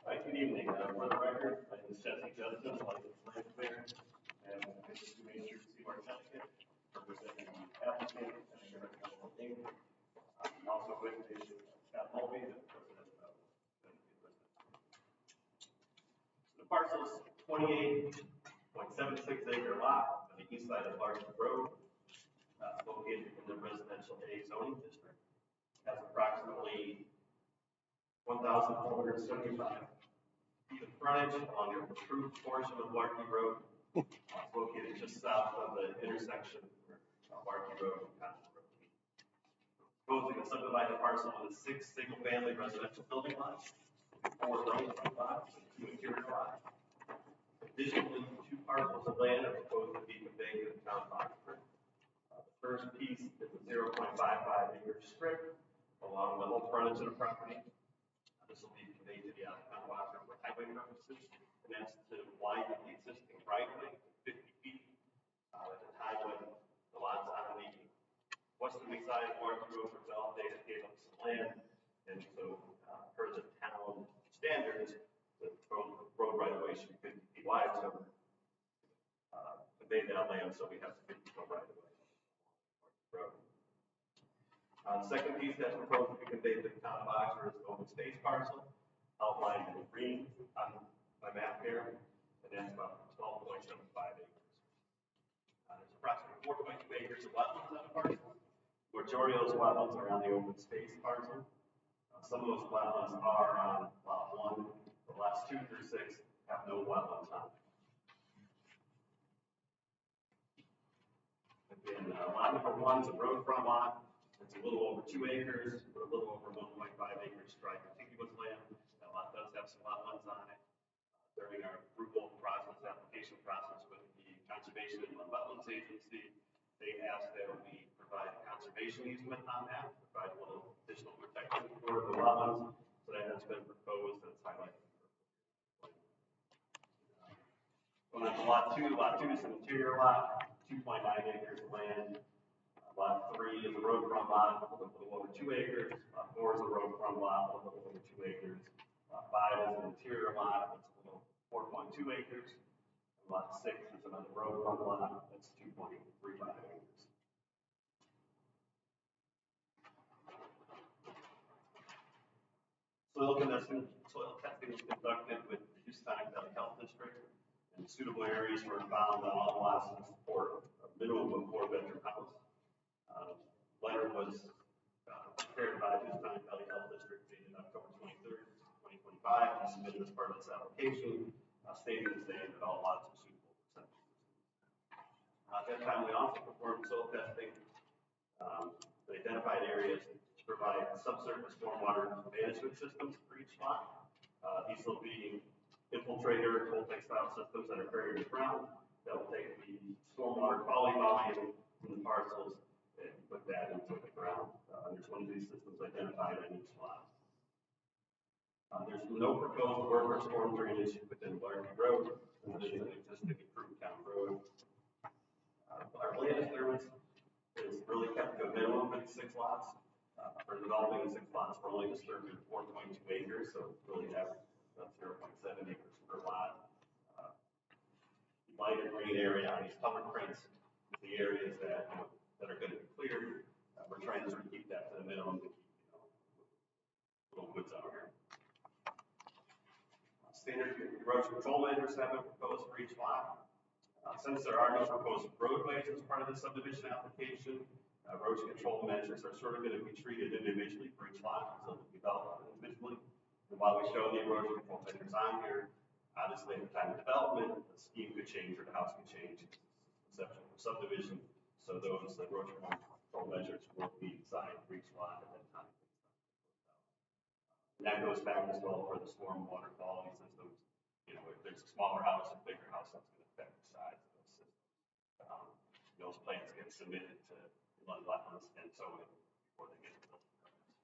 Hi, good evening. For the record, my name is Jesse Judson, I'm the land surveyor, and this is Main Street, Seymour Township, representing the applicant and the original name. Also with me is Scott Mulvey, the president of the parcel is 28.76 acre lot on the east side of Larkin Road, located in the residential A zoning district. Has approximately 1,475 feet of frontage along the improved portion of Larky Road, located just south of the intersection of Larky Road and Cotton Road. Proposing to subdivide the parcel into 6 single-family residential building lots, 4 development lots, and 2 interior lots. Additionally, 2 parcels of land are proposed to be conveyed to the town of Oxford. The first piece is a 0.55 acre strip along the whole frontage of the property. This will be conveyed to the town of Oxford for highway purposes, and that's to widen the existing right of way to 50 feet. At the time when the lots westerly side, Martin Road for developed, they gave up some land. And so, per the town standards, the road right of way should be 50 feet wide, so, convey that land, so we have 50 foot right of way. Road. The second piece that's proposed to be conveyed to the town of Oxford is the open space parcel, outlined in green on my map here, and that's about 12.75 acres. There's approximately 4.2 acres of wetlands on the parcel. Majority of those wetlands are on the open space parcel. Some of those wetlands are on lot 1. The lots 2 through 6 have no wetlands on them. Again, lot number 1 is a roadfront lot. It's a little over 2 acres, or a little over 1.5 acres dry contiguous land. That lot does have some wetlands on it. During our approval process, application process with the Conservation and Wetlands Agency, they asked that we provide a conservation easement on that, provide a little additional protection for the wetlands. So that has been proposed, that's highlighted. Going on to lot 2 is an interior lot, 2.9 acres of land. Lot 3 is a roadfront lot, a little over 2 acres. Lot 4 is a roadfront lot, a little over 2 acres. Lot 5 is an interior lot, that's a little 4.2 acres. And lot 6 is another roadfront lot, that's 2.35 acres. Soil testing was conducted with the Houston Valley Health District, and suitable areas were found on all lots to support a minimum of 4-bedroom house. Letter was prepared by Houston Valley Health District dated October 23rd, 2025, and submitted as part of this application, stating that all lots are suitable for septic systems. At that time, we also performed soil testing. We identified areas to provide subsurface stormwater management systems for each lot. These will be infiltrator, Toltec style systems that are buried in the ground that will take the stormwater quality volume from the parcels and put that into the ground. There's one of these systems identified on each lot. There's no proposed work or storm drainage within Larky Road, and this is an existing improved town road. Our land disturbance is really kept to a minimum of 6 lots. For developing 6 lots, we're only disturbing 4.2 acres, so really that's 0.7 acres per lot. Lighter green area on these color prints is the areas that are going to be cleared. We're trying to sort of keep that to the minimum to keep little woods out here. Standard erosion control measures have been proposed for each lot. Since there are no proposed roadways as part of the subdivision application, erosion control measures are sort of going to be treated individually for each lot, so they'll be developed individually. And while we show the erosion control measures on here, obviously at the time of development, the scheme could change or the house could change, exception for subdivision. So those erosion control measures will be designed for each lot at that time. And that goes back as well for the storm water quality systems. If there's a smaller house or bigger house, that's going to affect the size of those systems. Those plans get submitted to wetlands and zoning before they get to building permits.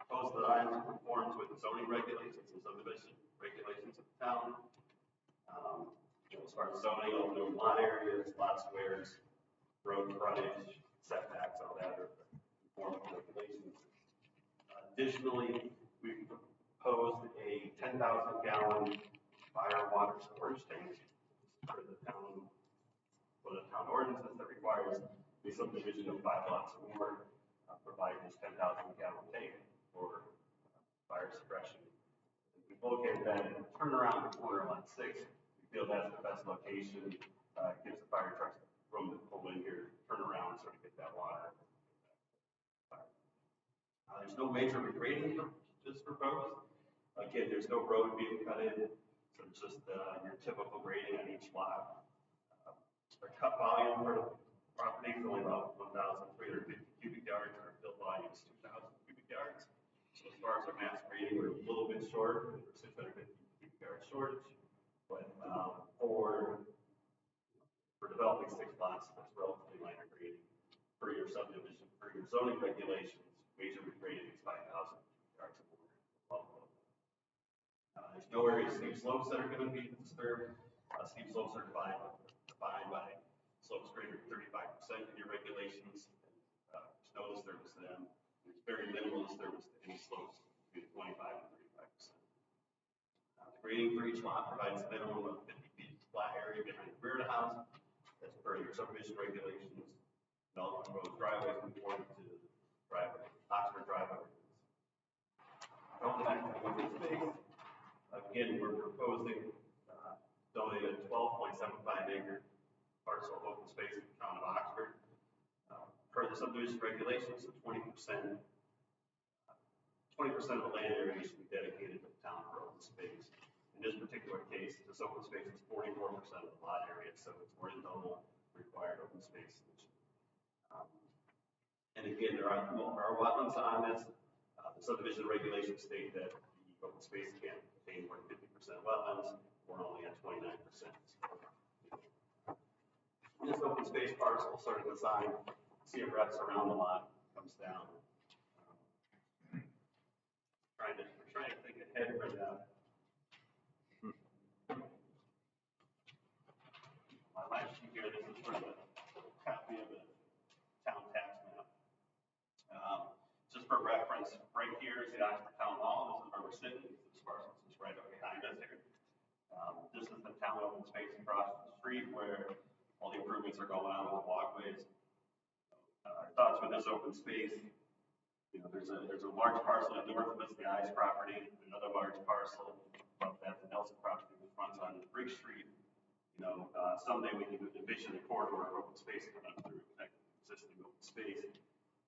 Proposed design conforms with the zoning regulations and subdivision regulations of the town. As far as zoning, all new lot areas, lot squares, road frontage, setbacks, all that are conform with regulations. Additionally, we proposed a 10,000-gallon fire water storage tank for the town. One of the town ordinances that requires the subdivision of 5 lots or more provide this 10,000-gallon tank for fire suppression. We've located that in the turnaround corner on lot 6. We feel that's the best location. Gives the fire trucks room to pull in here, turn around, sort of get that water. There's no major regrading just proposed. Again, there's no road being cut in, so it's just your typical grading on each lot. Our cut volume for the property is only about 1,350 cubic yards, and our fill volume is 2,000 cubic yards. So as far as our mass grading, we're a little bit short, we're 650 cubic yards shortage. But for developing 6 lots, that's relatively minor grading. For your subdivision, for your zoning regulations, major regrading is 5,000 yards or more. There's no area steep slopes that are going to be disturbed. Steep slopes are defined by slopes greater than 35% in your regulations. regulations, there's no disturbance to them. There's very minimal disturbance to any slopes between 25 and 35%. The grading for each lot provides a minimum of 50 feet of flat area behind the rear of the house. That's per your subdivision regulations. Development road driveways conform to driveway, Oxford driveway. Again, we're proposing donate a 12.75 acre parcel of open space in the town of Oxford. Per the subdivision regulations, 20% of the land area should be dedicated to the town for open space. In this particular case, this open space is 44% of the lot area, so it's more than double required open space. And again, there are wetlands on this. The subdivision regulations state that the open space can't contain more than 50% wetlands. We're only at 29%. This open space parcel sort of designed, see it wraps around the lot, comes down. We're trying to think ahead for that. My last sheet here, this is for the copy of the town tax map. Just for reference, right here is the Oxford Town Hall. This is where we're sitting. This parcel is right up behind us here. This is the town open space across the street where all the improvements are going on with the walkways. Our thoughts with this open space, you know, there's a large parcel at north of us, the Ives property, another large parcel above that, the Nelson property, which runs on Bridge Street. You know, someday we can envision a corridor of open space coming up through existing open space.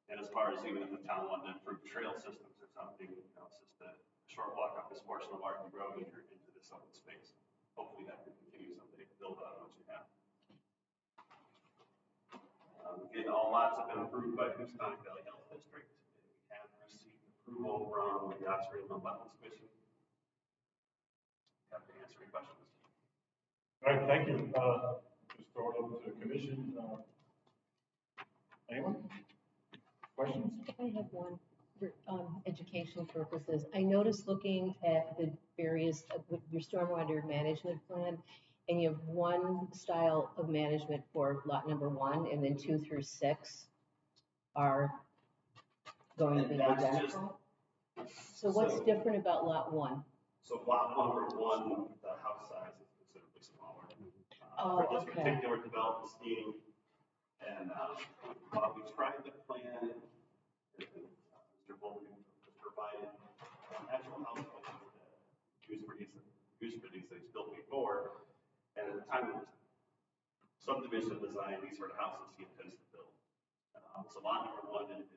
And as far as even if the town wanted to improve trail systems or something, you know, it's just a short walk up this portion of Larky Road into this open space. Hopefully that can continue someday to build on what you have. Again, all lots have been approved by Houstonic Valley Health District. We have received approval from the Oxford Inland Wetlands Commission. Happy to answer any questions. All right, thank you. Just throw it over to the commission. Anyone? Questions? I have one for educational purposes. I noticed looking at the various, your stormwater management plan, and you have one style of management for lot number 1, and then 2 through 6 are going to be identical. So what's different about lot 1? So lot number 1, the house size is considerably smaller. For this particular development scheme, and while we tried the plan, Mr. Bolton has provided actual house plans that used for these things built before. And at the time of subdivision design, these were the houses he intends to build. So lot number 1 is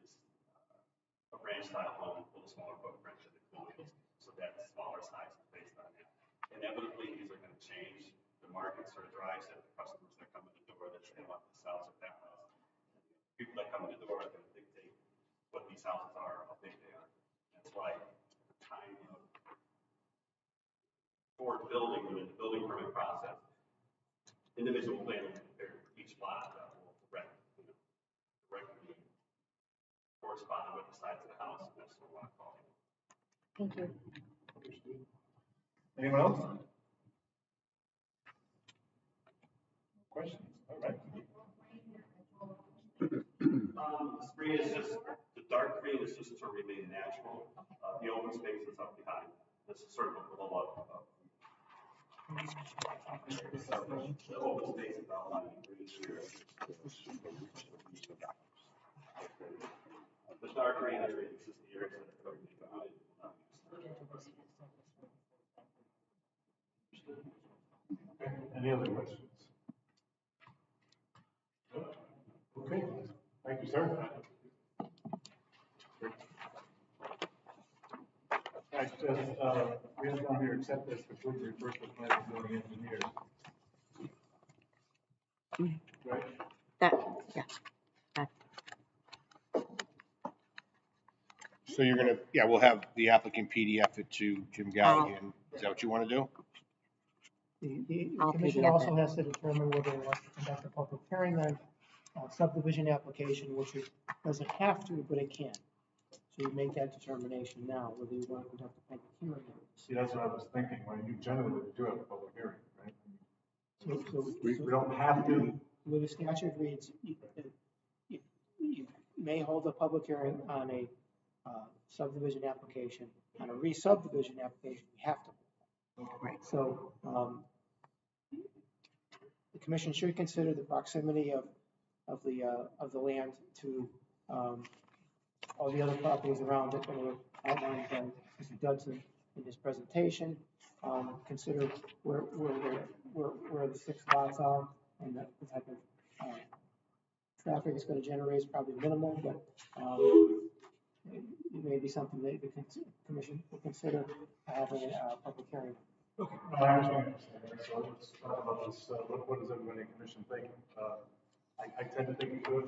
a ranch style home with a smaller footprint than the buildings. So that smaller size is based on that. Inevitably, these are going to change. The market sort of drives it. The customers that come in the door that say, I want this house or that house. People that come in the door are going to dictate what these houses are, how big they are. That's why at the time of for building, within the building permit process, individual plans compare each lot that will directly correspond with the size of the house, and that's what we want to call it. Thank you. Anyone else? Questions? All right. The screen is just, the dark green is just to remain natural. The open space is up behind. This is sort of a blow up. The open space is outlined in green here. The dark green area is just the areas that are covered. Okay. Any other questions? Okay. Thank you, sir. Right, we have one here, accept this completely referred to plan and zoning engineer. Right? That, yeah. So you're gonna, yeah, we'll have the applicant PDF it to Jim Galligan. Is that what you want to do? The I'll commission PDF also it. has to determine whether they want to conduct a public hearing on subdivision application, which it doesn't have to, but it can. So you make that determination now, whether you want to conduct a public hearing. See, that's what I was thinking, when you generally do have a public hearing, right? So We don't have to. where the statute reads, may hold a public hearing on a subdivision application. On a re-subdivision application, we have to. Right. So the commission should consider the proximity of the land to all the other properties around it that were outlined by Mr. Dudson in his presentation. Consider where the 6 lots are and the type of traffic it's going to generate is probably minimal, but it may be something that the commission will consider having a public hearing. Okay, no, I understand. So let's talk about this, what does everybody in the commission think? I tend to think we could.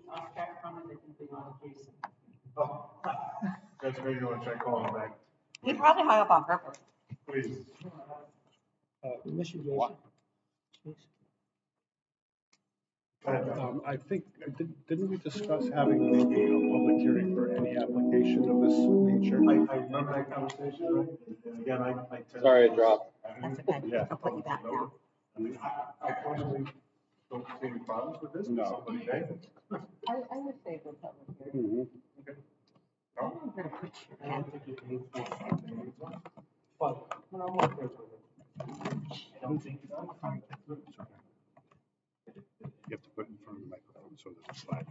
Off track comment that you belong to Jason. Oh, that's maybe you want to try calling him back. He probably hung up on purpose. Please. We miss you, Jason. What? Jeez. I think, didn't we discuss having maybe a public hearing for any application of this nature? I remember that conversation, right? And again, I tend. Sorry, it dropped. That's okay. Yeah. I'll put you back now. I mean, I personally don't see any problems with this. No. Somebody may. I would favor public hearing. Mhm. I'm gonna put you I don't think it needs one. But, I'm okay with it. I don't think it's. You have to put it in front of the microphone so there's a slide.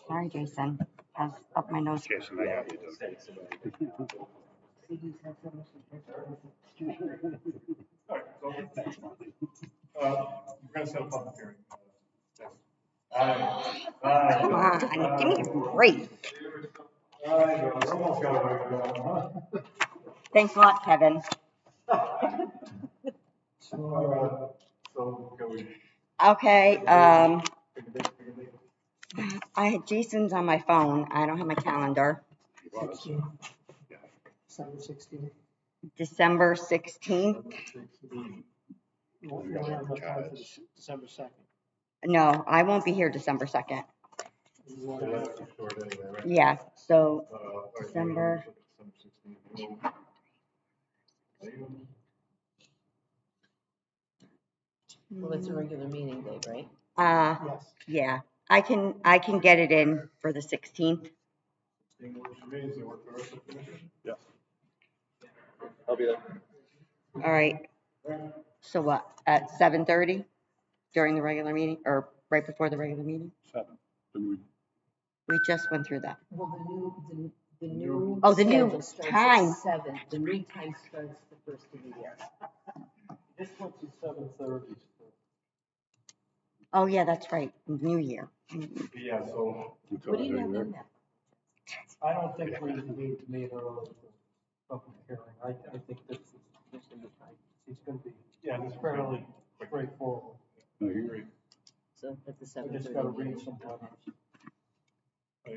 Sorry, Jason. I was up my nose. Jason, I got you, Doug. CDs have so much interest. All right, so, we're gonna set a public hearing. Come on, give me a break. All right, we're almost got it right now, huh? Thanks a lot, Kevin. So can we? Okay, Jason's on my phone. I don't have my calendar. 16. December 16th. December 16th? You won't have enough time for December 2nd. No, I won't be here December 2nd. You want So to- that's too short anyway, right? Yeah, so All right, December. Well, it's a regular meeting day, right? Yes. Yeah, I can get it in for the 16th. Yes. I'll be there. All right. So what, at 7:30 during the regular meeting or right before the regular meeting? 7. Then we We just went through that. Well, the new. Oh, the new schedule starts at time. 7. The new time starts the first of the year. This one's at 7:30. Oh, yeah, that's right. New Year. Yeah, so. What do you have in that? I don't think we need to meet early for public hearing. I think this is, it's gonna be, Yeah, this fairly straightforward. No, you agree. So at the We just gotta 7:30. read some letters.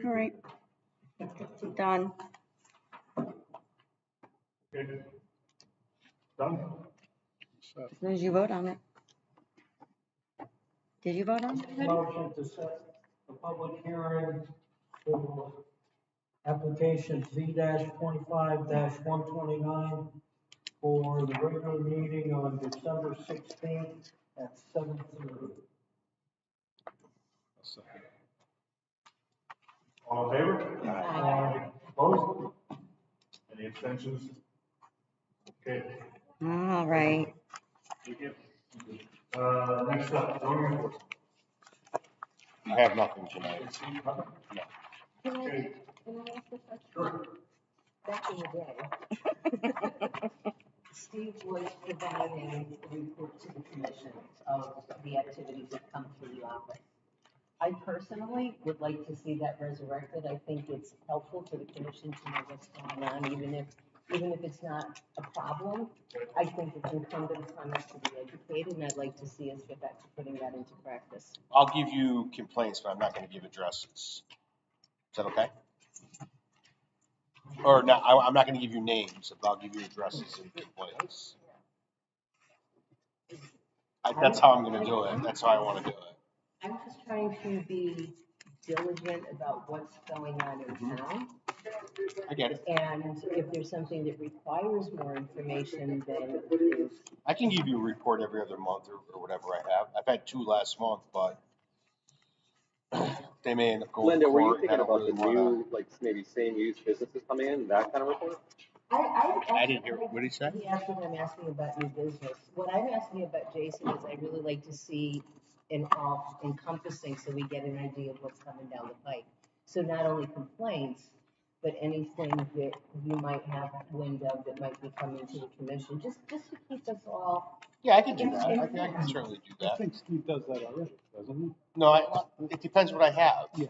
All right. Done. Okay. Done? As soon as you vote on it. Did you vote on it? Motion to set the public hearing for application Z-25-129 for the regular meeting on December 16th at 7:30. All in favor? Aye. Opposed? Any abstentions? Okay. All right. Next up, zoning enforcement. I have nothing tonight. Okay. Back in the day, Steve was providing a report to the commission of the activities that come through the office. I personally would like to see that resurrected. I think it's helpful for the commission to know what's going on, even if it's not a problem. I think it's incumbent upon us to be educated, and I'd like to see us get back to putting that into practice. I'll give you complaints, but I'm not gonna give addresses. Is that okay? Or no, I'm not gonna give you names, but I'll give you addresses and complaints. That's how I'm gonna do it. That's how I wanna do it. I'm just trying to be diligent about what's going on in town. I get it. And if there's something that requires more information, then if I can give you a report every other month or whatever I have. I've had 2 last month, but they may end up going to Linda, were you court. and I thinking don't about the really wanna- new, like, maybe same use businesses coming in, that kind of report? I didn't hear, what did he say? He asked what I'm asking about new business. What I'm asking about, Jason, is I'd really like to see an all encompassing, so we get an idea of what's coming down the pike. So not only complaints, but anything that you might have wind of that might be coming to the commission, just to keep us all. Yeah, I can do that. I can certainly do I that. think Steve does that already, doesn't he? No, it depends what I have. Yeah.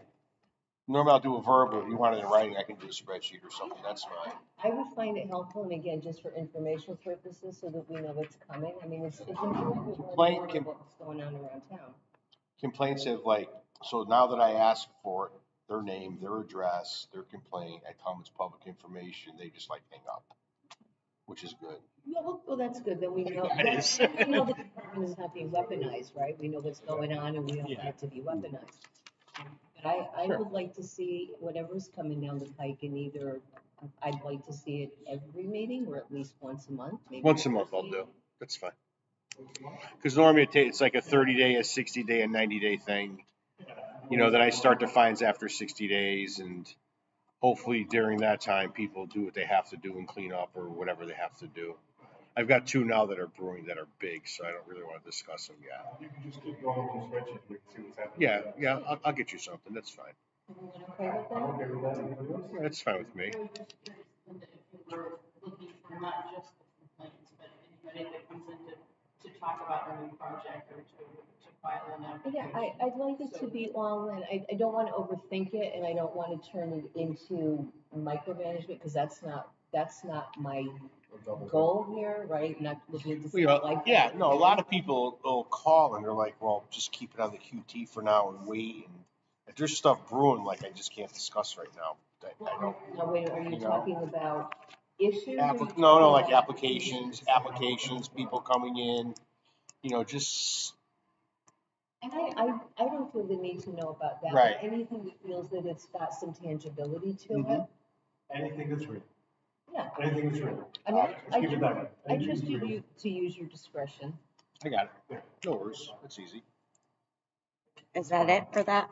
Normally I'll do a verbal. If you want it in writing, I can do a spreadsheet or something. That's fine. I would find it helpful, and again, just for informational purposes, so that we know what's coming. I mean, it's important to Complaint learn can- what's going on around town. Complaints have like, so now that I ask for it, their name, their address, their complaint, I tell them it's public information, they just like hang up, which is good. Well, that's good, then we know, It is. we know the department is not being weaponized, right? We know what's going on, and we don't want it to be weaponized. But I Sure. would like to see whatever's coming down the pike, and either, I'd like to see it every meeting, or at least once a month, maybe. Once a month I'll do. That's fine. Because normally it's like a 30-day, a 60-day, a 90-day thing. You know, that I start the fines after 60 days, and hopefully during that time, people do what they have to do and clean up or whatever they have to do. I've got 2 now that are brewing that are big, so I don't really want to discuss them yet. You can just keep going with the spreadsheet, we can see what's happening. Yeah, I'll get you something. That's fine. Okay with that? I'm okay with that. Anybody else? That's fine with me. I was just curious, Linda, if you were looking for not just the complaints, but anybody that comes in to talk about a new project or to file an application. Yeah, I'd like it to be all in. I don't want to overthink it, and I don't want to turn it into micromanagement, because that's not my goal here, right? Not looking to see like. Yeah, no, a lot of people will call and they're like, well, just keep it on the QT for now and wait. And if there's stuff brewing, like I just can't discuss right now. I don't. Now, wait, are you You know. talking about issues? or you No, talking like about- applications, people coming in, you know, just, And I don't feel the need to know about that. but Right. Anything that feels that it's got some tangibility to it, Mhm. Anything that's written, yeah. anything that's written. I mean, Just keep it that way. I Anything trust that's written. you to use your discretion. I got it. No worries. That's easy. Is that it for that?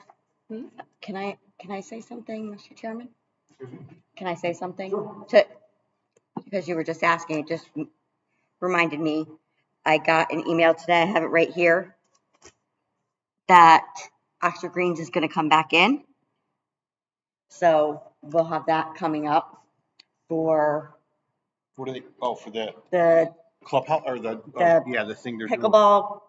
Hmm? Can I say something, Mr. Chairman? Excuse me? Can I say something? Sure. Because you were just asking, it just reminded me, I got an email today, I have it right here, that Oxford Greens is gonna come back in. So we'll have that coming up for What are they, oh, for the the clubhouse or the thing they're doing. pickleball.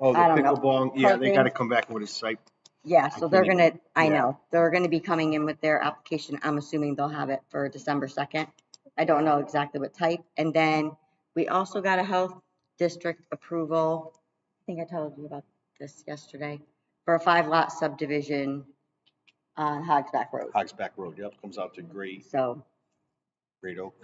Oh, the I don't know, pickleball, yeah, they gotta program. come back with a site. Yeah, so they're can't gonna, even- I yeah. know, they're gonna be coming in with their application. I'm assuming they'll have it for December 2nd. I don't know exactly what type. And then we also got a health district approval. I think I told you about this yesterday, for a 5-lot subdivision on Hogsback Road. Hogsback Road, yep, comes out to Great So Oak.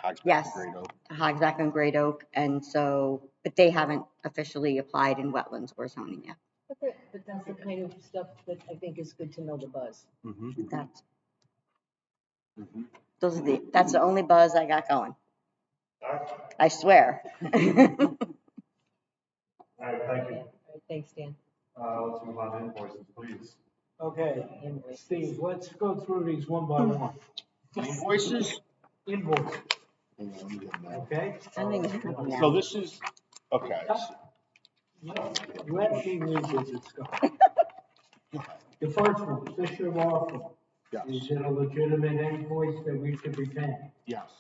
Hogsback, Yes. Great Oak. Hogsback and Great Oak, and so, but they haven't officially applied in wetlands or zoning yet. But that's the kind of stuff that I think is good to know the buzz. Mm-hmm. That's, Mm-hmm. that's the only buzz I got going. All right, I swear. all right, thank you. All right, thanks, Dan. Let's move on to invoices, please. Okay, Invoice. Steve, let's go through these one by one. Invoices? Invoice, okay? I don't even have them So now. this is, okay. Let me read this, it's going. The first one, Fisher Law Firm. Yes. Is it a legitimate invoice that we should retain? Yes.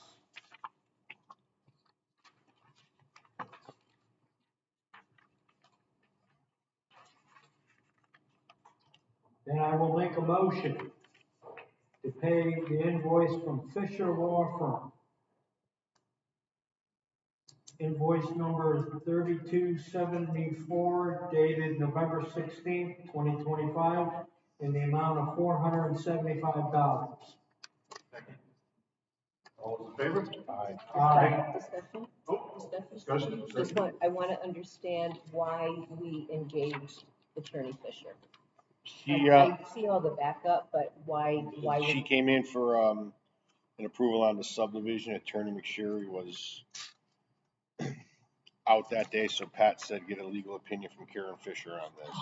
Then I will make a motion to pay the invoice from Fisher Law Firm. Invoice number 3274 dated November 16th, 2025, in the amount of $475. All those in favor? Aye. Discussion? Oh, discussion. Just I want to understand why we engaged Attorney Fisher. She, I see all the backup, but why she would, came in for, an approval on the subdivision. Attorney McSherry was out that day, so Pat said get a legal opinion from Karen Fisher on this.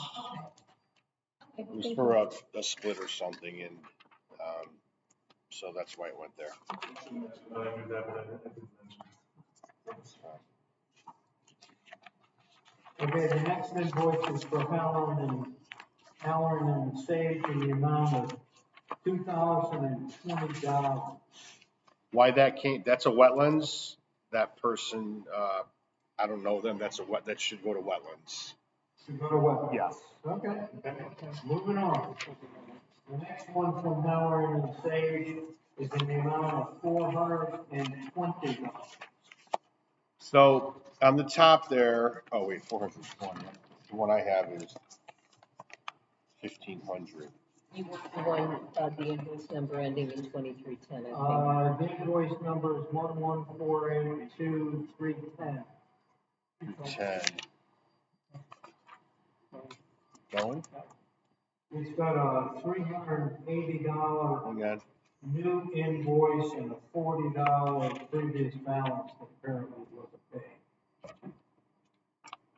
It was for a split or something, and, so that's why it went there. Okay, the next invoice is for Halloran and Sage in the amount of $2,020. Why that that's a wetlands, that person, I don't know them, that should go to wetlands. To go to what? Yes. Okay, moving on. The next one from Halloran and Sage is in the amount of $420. So on the top there, oh wait, 420, the one I have is 1,500. You want the one, the invoice number ending in 2310, I The invoice number is 11482 10. Going? It's got a $380 Hang on. new invoice and a $40 previous balance that apparently wasn't paid.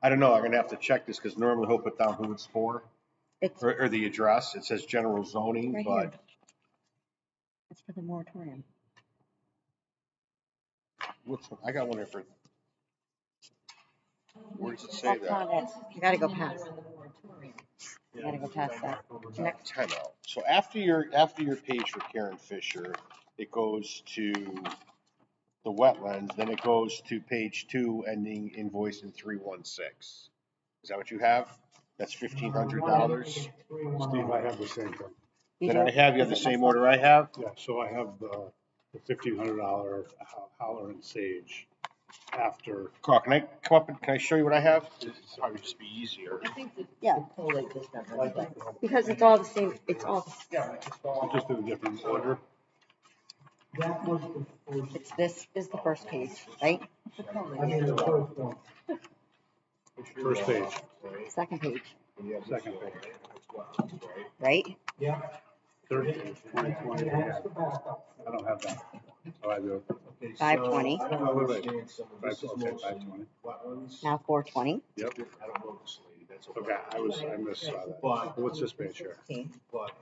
I don't know, I'm gonna have to check this, because normally he'll put down who it's for, It's or the address. It says general zoning, right but here. It's for the moratorium. I got one here for, where does it say That's that? not it. You gotta go past. You gotta go past that. Next. Time out. So after your page for Karen Fisher, it goes to the wetlands, then it goes to page 2, ending invoice in 316. Is that what you have? That's $1,500. Steve, I have the same thing. You Then do? you have the same order I have? Yeah, so I have the $1,500 Halloran Sage after. Carl, can I come up and can I show you what I have? It'd probably just be easier. think. I think the Yeah. collate this number. Because it's all the same, it's all, Just in a different order. That was the first, this is the first page, right? I mean, the first one. First page, Second page, second page, right? Yeah. third page, 2020. It has the backup. I don't have that. Oh, I do. 520, Oh, wait, wait. 520. now 420. Yep. Okay, I missed that. What's this page here?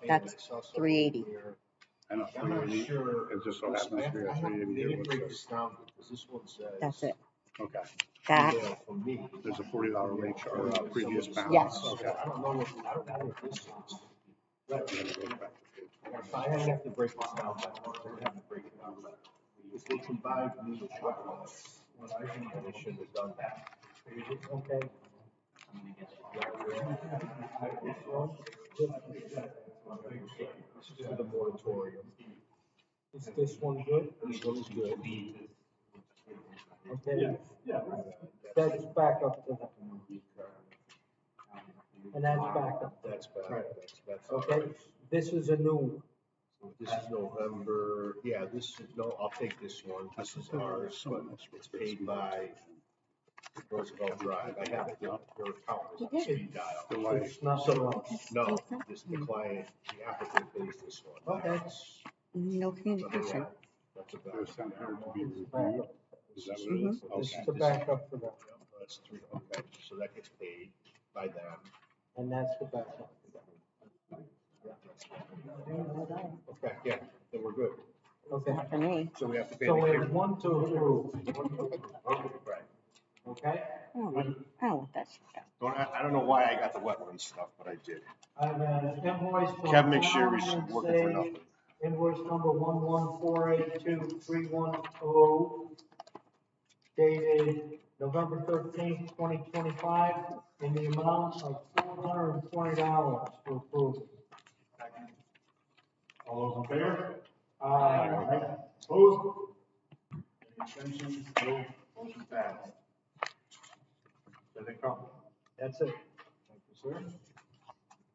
That's 380. I know, 380. It just so happens to be a 380 here. What's this? That's it. Okay. That, There's a $40 late charge, previous balance. Yes. Okay. I have to break this down, but I have to break it down. If they combine me with wetlands, when I think they should have done that. Okay. This is for the moratorium. Is this one good? This one is good. Okay. That's back up to that. And that's back up. That's bad. That's. Okay, this is a new one. This is November, yeah, this is, no, I'll take this one. This is ours, but it's paid by Roosevelt Drive. I have your account is speed dial. It's not the one. No, this, the client, the applicant pays this one. Okay. no communication. That's They're about. sent here to be reviewed. Is that what it is? This Okay. is the backup for that. That's three, okay, so that gets paid by them. And that's the backup. Okay, yeah, then we're good. Okay. Not for me. So we have to pay So the we have hearing. one to approve, Right. okay? I don't want that shit. I don't know why I got the wetland stuff, but I did. I have an invoice from. Kevin McSherry's Halloran and working for Sage, nothing. Invoice number 11482-310, dated November 13th, 2025, in the amount of $420 for approval. All those in favor? Aye. Opposed? Any abstentions? No. Motion passed. Anything, Carl? That's it. Thank you,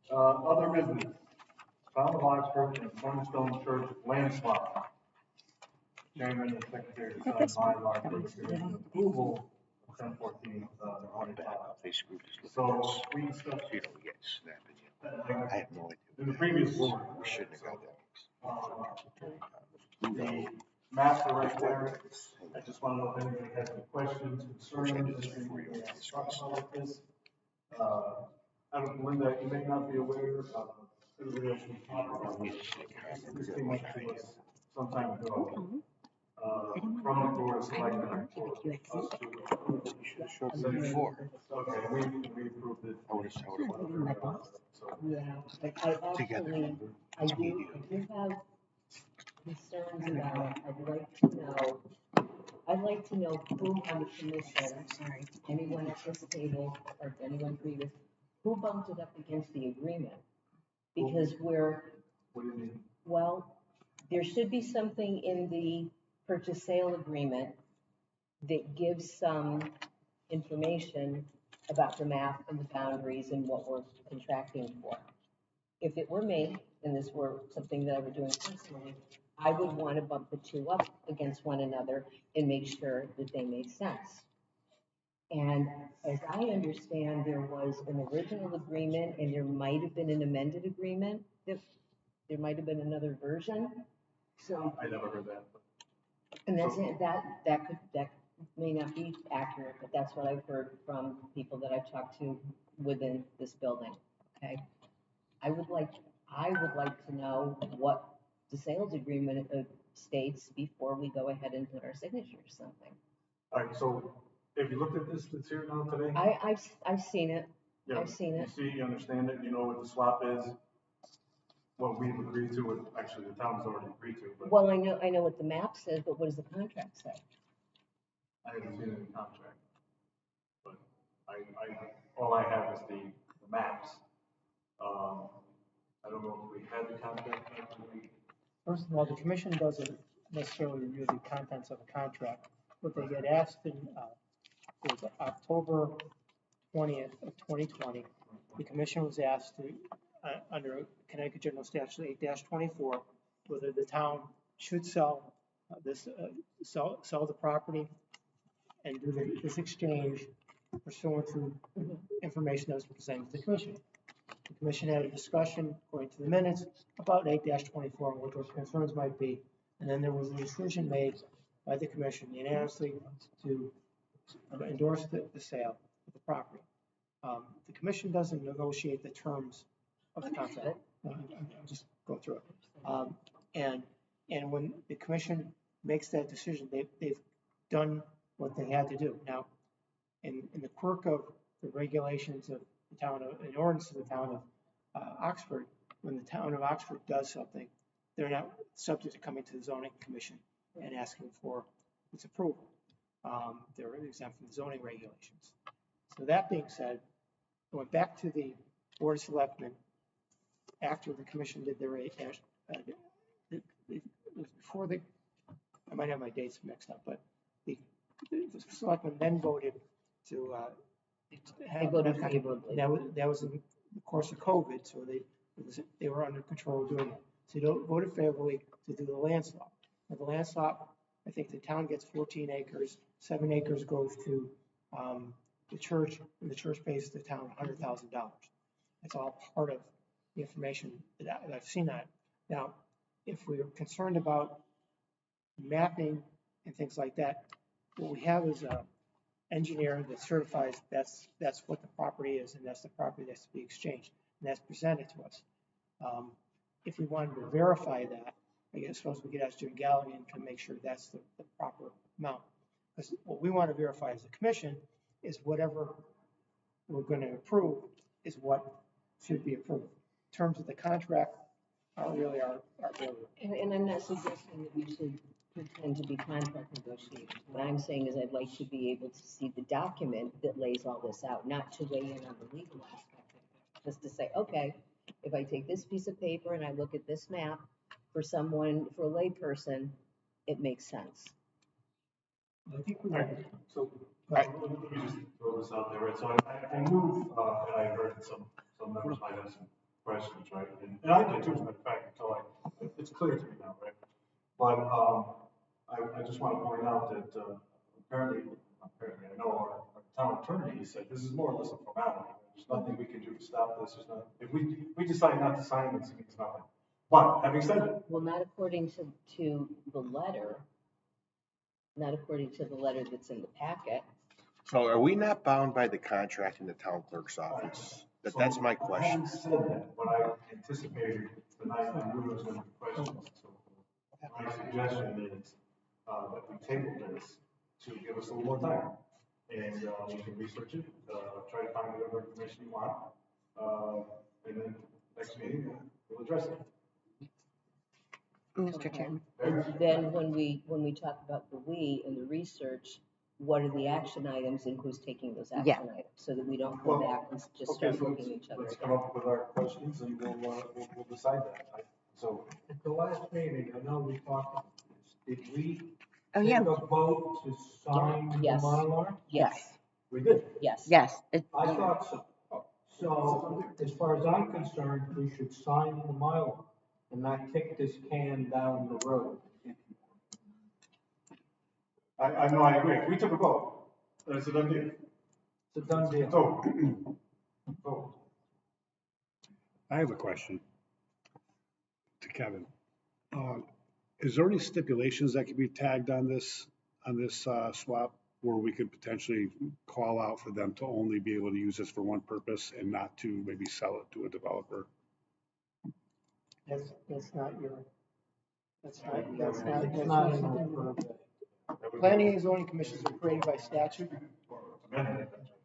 sir. Other business. Town of Oxford and Cornerstone Church land swap. Chairman and Secretary to sign bylaw for the approval of 10/14/25. They screwed this. So we discussed So you don't get snapping. I have no idea. in the previous board, We shouldn't have got that. the master right there. I just want to know if anybody has any questions, concerns, anything we want to talk about with this. I don't, Linda, you may not be aware, everybody else we talked about this came up to us some time ago. From the board of selectmen for us to approve. Okay, we approved it. Yeah, but I actually, I do have concerns about, I'd like to know who on the commission, anyone at this table, or anyone previous, who bumped it up against the agreement? Because What do you mean? well, there should be something in the purchase sale agreement that gives some information about the map and the boundaries and what we're contracting for. If it were me, and this were something that I were doing personally, I would want to bump the two up against one another and make sure that they made sense. And as I understand, there was an original agreement and there might have been an amended agreement, that there might have been another version. So, I never heard that. and that's it, that may not be accurate, but that's what I've heard from people that I've talked to within this building, okay? I would like to know what the sales agreement states before we go ahead and put our signature or something. All right, so have you looked at this that's here now today? I've seen it. Yeah, I've seen it. You see, you understand it, you know what the swap is, what we've agreed to, what actually the town's already agreed to, but Well, I know what the map says, but what does the contract say? I haven't seen any contract. But all I have is the maps. I don't know if we had the contract. First of all, the commission doesn't necessarily review the contents of a contract. What they get asked in, was October 20th of 2020, the commission was asked to, under Connecticut General Statute 8-24, whether the town should sell sell the property and do this exchange pursuant to information that was presented to the commission. The commission had a discussion, according to the minutes, about 8-24 and what those concerns might be. And then there was a decision made by the commission unanimously to endorse the sale of the property. The commission doesn't negotiate the terms of the contract. I'll just go through it. And when the commission makes that decision, they've done what they had to do. Now, in the quirk of the regulations of the town of, in ordinance of the town of Oxford, when the town of Oxford does something, they're not subject to coming to the zoning commission and asking for its approval. They're exempt from the zoning regulations. So that being said, going back to the Board of Selectmen, after the commission did their, it was before the, I might have my dates mixed up, but the selectmen then voted to have, that was in the course of COVID, so they were under control of doing it. So they voted favorably to do the land swap. Now the land swap, I think the town gets 14 acres, 7 acres goes to the church, and the church pays the town $100,000. That's all part of the information that I've seen that. Now, if we're concerned about mapping and things like that, what we have is an engineer that certifies that's what the property is, and that's the property that's to be exchanged, and that's presented to us. If we wanted to verify that, I suppose we could ask Jim Galligan to make sure that's the proper amount. Because what we want to verify as a commission is whatever we're going to approve is what should be approved. In terms of the contract, really our And I'm not suggesting that we should pretend to be contract negotiators. What I'm saying is I'd like to be able to see the document that lays all this out, not to weigh in on the legal aspect of it. Just to say, okay, if I take this piece of paper and I look at this map, for someone, for a layperson, it makes sense. I think we So let me just throw this out there, right? So I knew, and I heard that some members might have some questions, right? And I did too, as a matter of fact, until it's clear to me now, right? But I just want to point out that apparently I know our town attorney said this is more or less a formality. There's nothing we can do to stop this. There's not, if we decide not to sign this, it means nothing. But having said that, Well, not according to the letter, not according to the letter that's in the packet. So are we not bound by the contract in the town clerk's office? That's my question. Having said that, what I anticipated tonight, I knew there was gonna be questions and so forth. My suggestion is, that we table this to give us a little more time. And, we can research it, try to find whatever information you want. And then next meeting, we'll address it. Mr. Chairman. And then when we talk about the we and the research, what are the action items and who's taking those Yeah. action items? So that we don't come back and just Okay, start so looking at each other. let's come up with our questions and we'll decide that. So, At the last meeting, I know we talked about this. Did we Oh, take yeah. a vote to sign the Yes. Mylar? Yes, we did. yes. Yes. I thought so. So as far as I'm concerned, we should sign the Mylar and not kick this can down the road. I know, I agree. If we took a vote, that's a done deal. It's a done deal. So, I have a question to Kevin. Is there any stipulations that could be tagged on this swap where we could potentially call out for them to only be able to use this for one purpose and not to maybe sell it to a developer? That's not in our purview. Planning and zoning commissions are created by statute.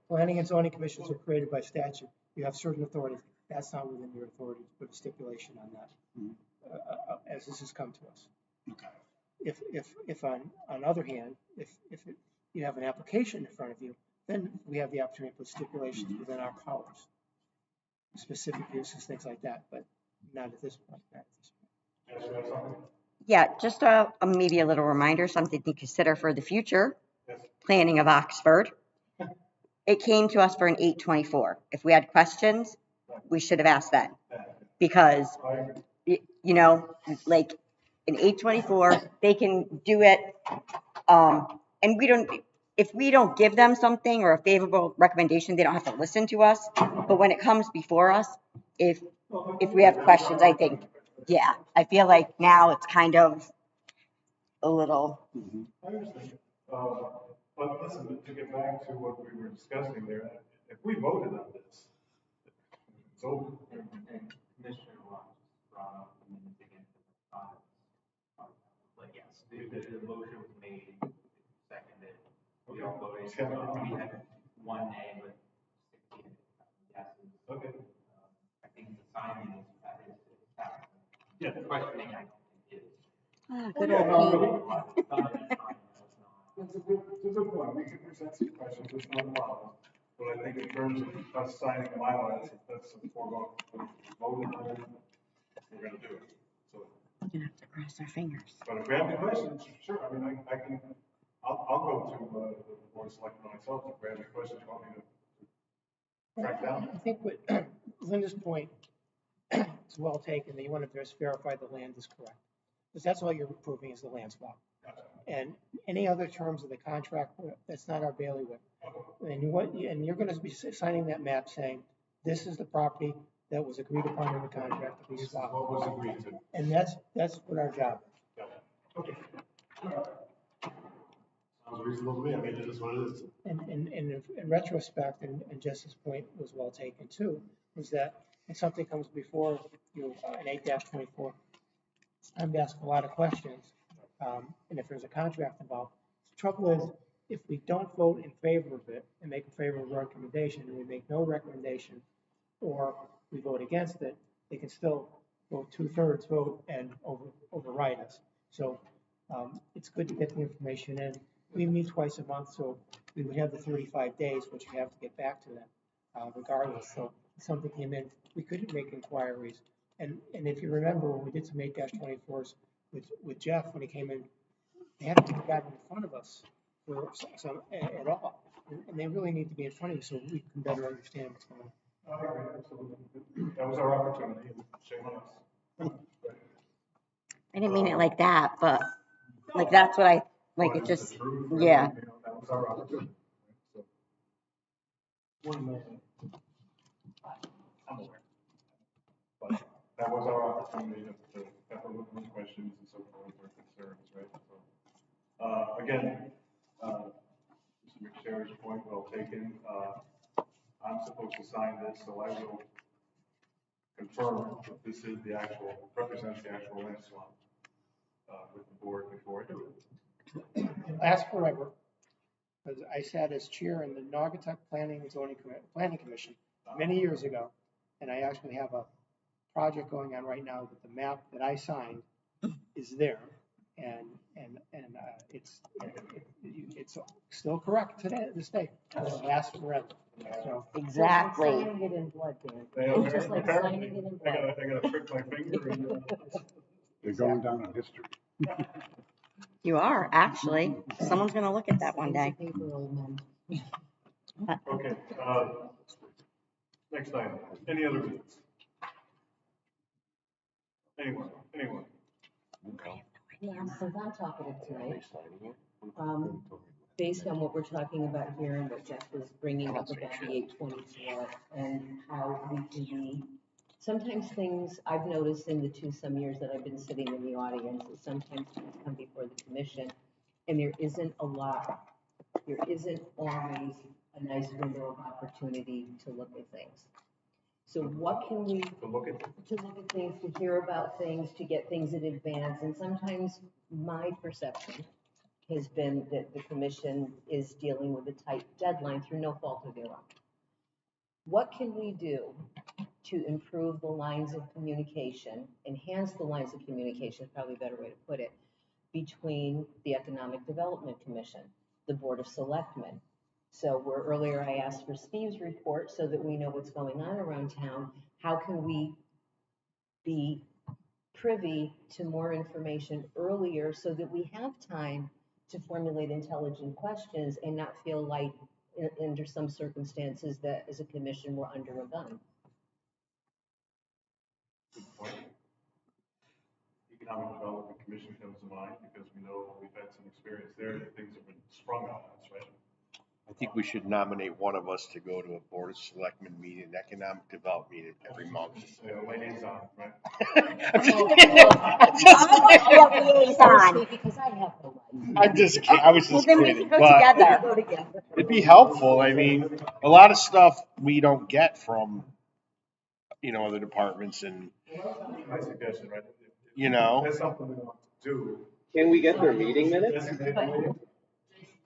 Planning and zoning commissions are created by statute. You have certain authorities. That's not within your authority to put a stipulation on that, as this has come to us. Okay. If on other hand, you have an application in front of you, then we have the opportunity to put stipulations within our powers. Specific uses, things like that, but not at this point. Yeah, just maybe a little reminder, something to consider for the future Yes. planning of Oxford. It came to us for an 824. If we had questions, we should have asked then. Because, you know, like an 824, they can do it. And if we don't give them something or a favorable recommendation, they don't have to listen to us. But when it comes before us, if we have questions, I think, yeah, I feel like now it's kind of a little. I understand. But listen, to get back to what we were discussing there, if we voted on this, it's over. And Commissioner Lott brought up a minute ago, but yes, the motion was made, seconded, we all voted. We had one nay, but 16 yeses. Okay. I think the signing is happening. Yeah. The questioning, I don't think is. Good Yeah, old Pete. It's a good point. We can present some questions, it's not a problem. But I think in terms of us signing the bylaws, that's a foregone. Voted on it, we're gonna do it. So, We're gonna have to cross our fingers. but if we have any questions, sure, I mean, I'll go to, the board of selectmen myself if we have any questions you want me to track down. I think what Linda's point is well taken, that you want to just verify the land is correct. Because that's all you're approving is the land swap. And any other terms of the contract, that's not our bailiwick. And you're going to be signing that map saying, this is the property that was agreed upon in the contract to be This is swapped. what was agreed to. And that's what our job is. Okay. Sounds reasonable to me. I mean, it is what it is. And in retrospect, and Jess's point was well taken too, was that when something comes before you, an 8-24, I'm to ask a lot of questions. And if there's a contract involved, the trouble is, if we don't vote in favor of it and make a favorable recommendation, and we make no recommendation, or we vote against it, they can still vote 2/3 vote and override us. So it's good to get the information in. We meet twice a month, so we would have the 35 days, which we have to get back to them regardless. So if something came in, we could make inquiries. And if you remember, when we did some 8-24s with Jeff, when he came in, they haven't even gotten in front of us for some at all. And they really need to be in front of you so we can better understand what's going on. I agree, absolutely. That was our opportunity. Shame on us. I didn't mean it like that, but like that's what I like. It just, yeah. You know, that was our opportunity. So, 1 minute. I'm aware. But that was our opportunity to pepper with those questions and so forth, or concerns, right? So, again, Mr. McSherry's point well taken. I'm supposed to sign this, so I will confirm that this is the actual, represents the actual land swap with the board before I do it. Last forever, because I sat as chair in the Naugatuck Planning and Planning Commission many years ago, and I actually have a project going on right now that the map that I signed is there, and it's still correct today, this day. It'll last forever. So Exactly. Signing it in blood, Dan. Yeah, Just like apparently, signing it in I blood. gotta prick my finger and, They're going down in history. You are, actually. Someone's gonna look at that one day. Paper, old man. okay, next item, any other business? Anyone? Yeah, since I'm talking tonight, based on what we're talking about here and what Jeff was bringing up about the 824 and how we can be, sometimes things I've noticed in the some years that I've been sitting in the audience, is sometimes things come before the commission and there isn't always a nice window of opportunity to look at things. So what can we, to look at things, to hear about things, to get things in advance, and sometimes my perception has been that the commission is dealing with a tight deadline through no fault of their own. What can we do to improve the lines of communication, enhance the lines of communication, probably a better way to put it, between the Economic Development Commission, the Board of Selectmen? So where earlier I asked for Steve's report so that we know what's going on around town, how can we be privy to more information earlier so that we have time to formulate intelligent questions and not feel like under some circumstances that as a commission we're under a gun? Good point. Economic Development Commission comes to mind because we know we've had some experience there, things have been sprung on us, right? I think we should nominate one of us to go to a Board of Selectmen meeting, an economic development meeting every month. Liaison, right? Liaison. Because I have no life. I'm just kidding. I was Well, just then we kidding. could go together. Go together. It'd be helpful. I mean, a lot of stuff we don't get from, other departments and, My suggestion, right? That's something we want to do. Can we get their meeting minutes? Designate a meeting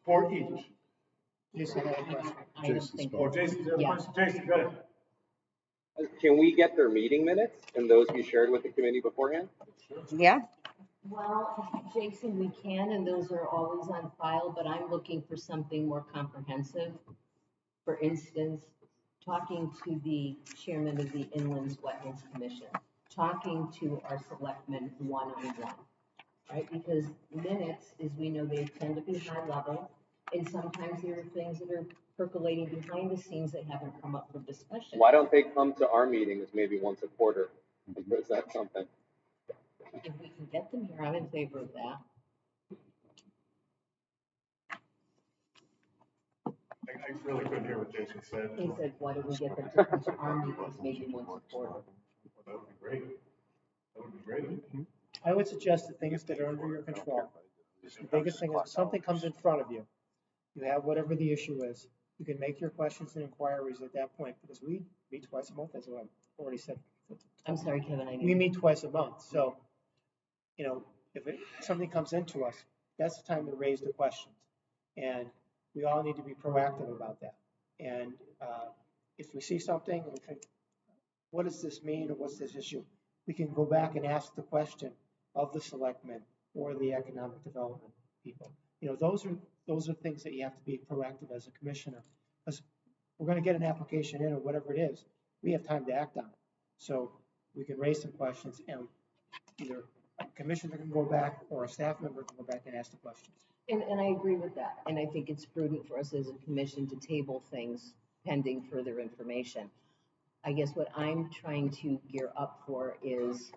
for each. Jason had a question. I don't think. Or Jason, Yeah. Jason, go ahead. Can we get their meeting minutes and those be shared with the committee beforehand? Yeah, Well, Jason, we can, and those are always on file, but I'm looking for something more comprehensive. For instance, talking to the chairman of the Inland Wetlands Commission, talking to our selectmen one-on-one, right? Because minutes, as we know, they tend to be high level, and sometimes there are things that are percolating behind the scenes that haven't come up for discussion. Why don't they come to our meetings maybe once a quarter and present something? If we can get them here, I'm in favor of that. I really couldn't hear what Jason said. He said, why don't we get them to come to our meetings maybe once a quarter? That would be great. That would be great. I would suggest the things that are under your control. The biggest thing is if something comes in front of you, you have whatever the issue is, you can make your questions and inquiries at that point, because we meet twice a month, as I've already said. I'm sorry, Kevin, We meet twice a month, so, if something comes into us, that's the time to raise the questions. And we all need to be proactive about that. And if we see something and we think, what does this mean, or what's this issue? We can go back and ask the question of the selectmen or the economic development people. Those are things that you have to be proactive as a commissioner, because we're going to get an application in or whatever it is. We have time to act on it. So we can raise some questions, and either a commissioner can go back or a staff member can go back and ask the questions. And I agree with that. And I think it's prudent for us as a commission to table things pending further information. I guess what I'm trying to gear up for is,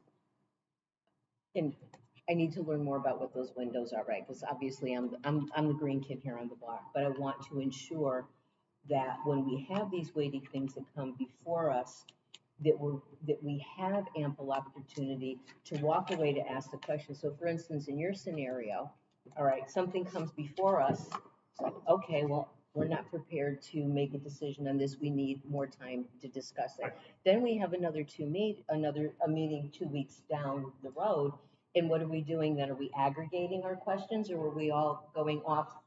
and I need to learn more about what those windows are, right? Because obviously I'm the green kid here on the block, but I want to ensure that when we have these weighty things that come before us, that we have ample opportunity to walk away to ask the question. So for instance, in your scenario, all right, something comes before us, it's like, okay, well, we're not prepared to make a decision on this, we need more time to discuss it. Then we have another a meeting 2 weeks down the road, and what are we doing then? Are we aggregating our questions, or are we all going off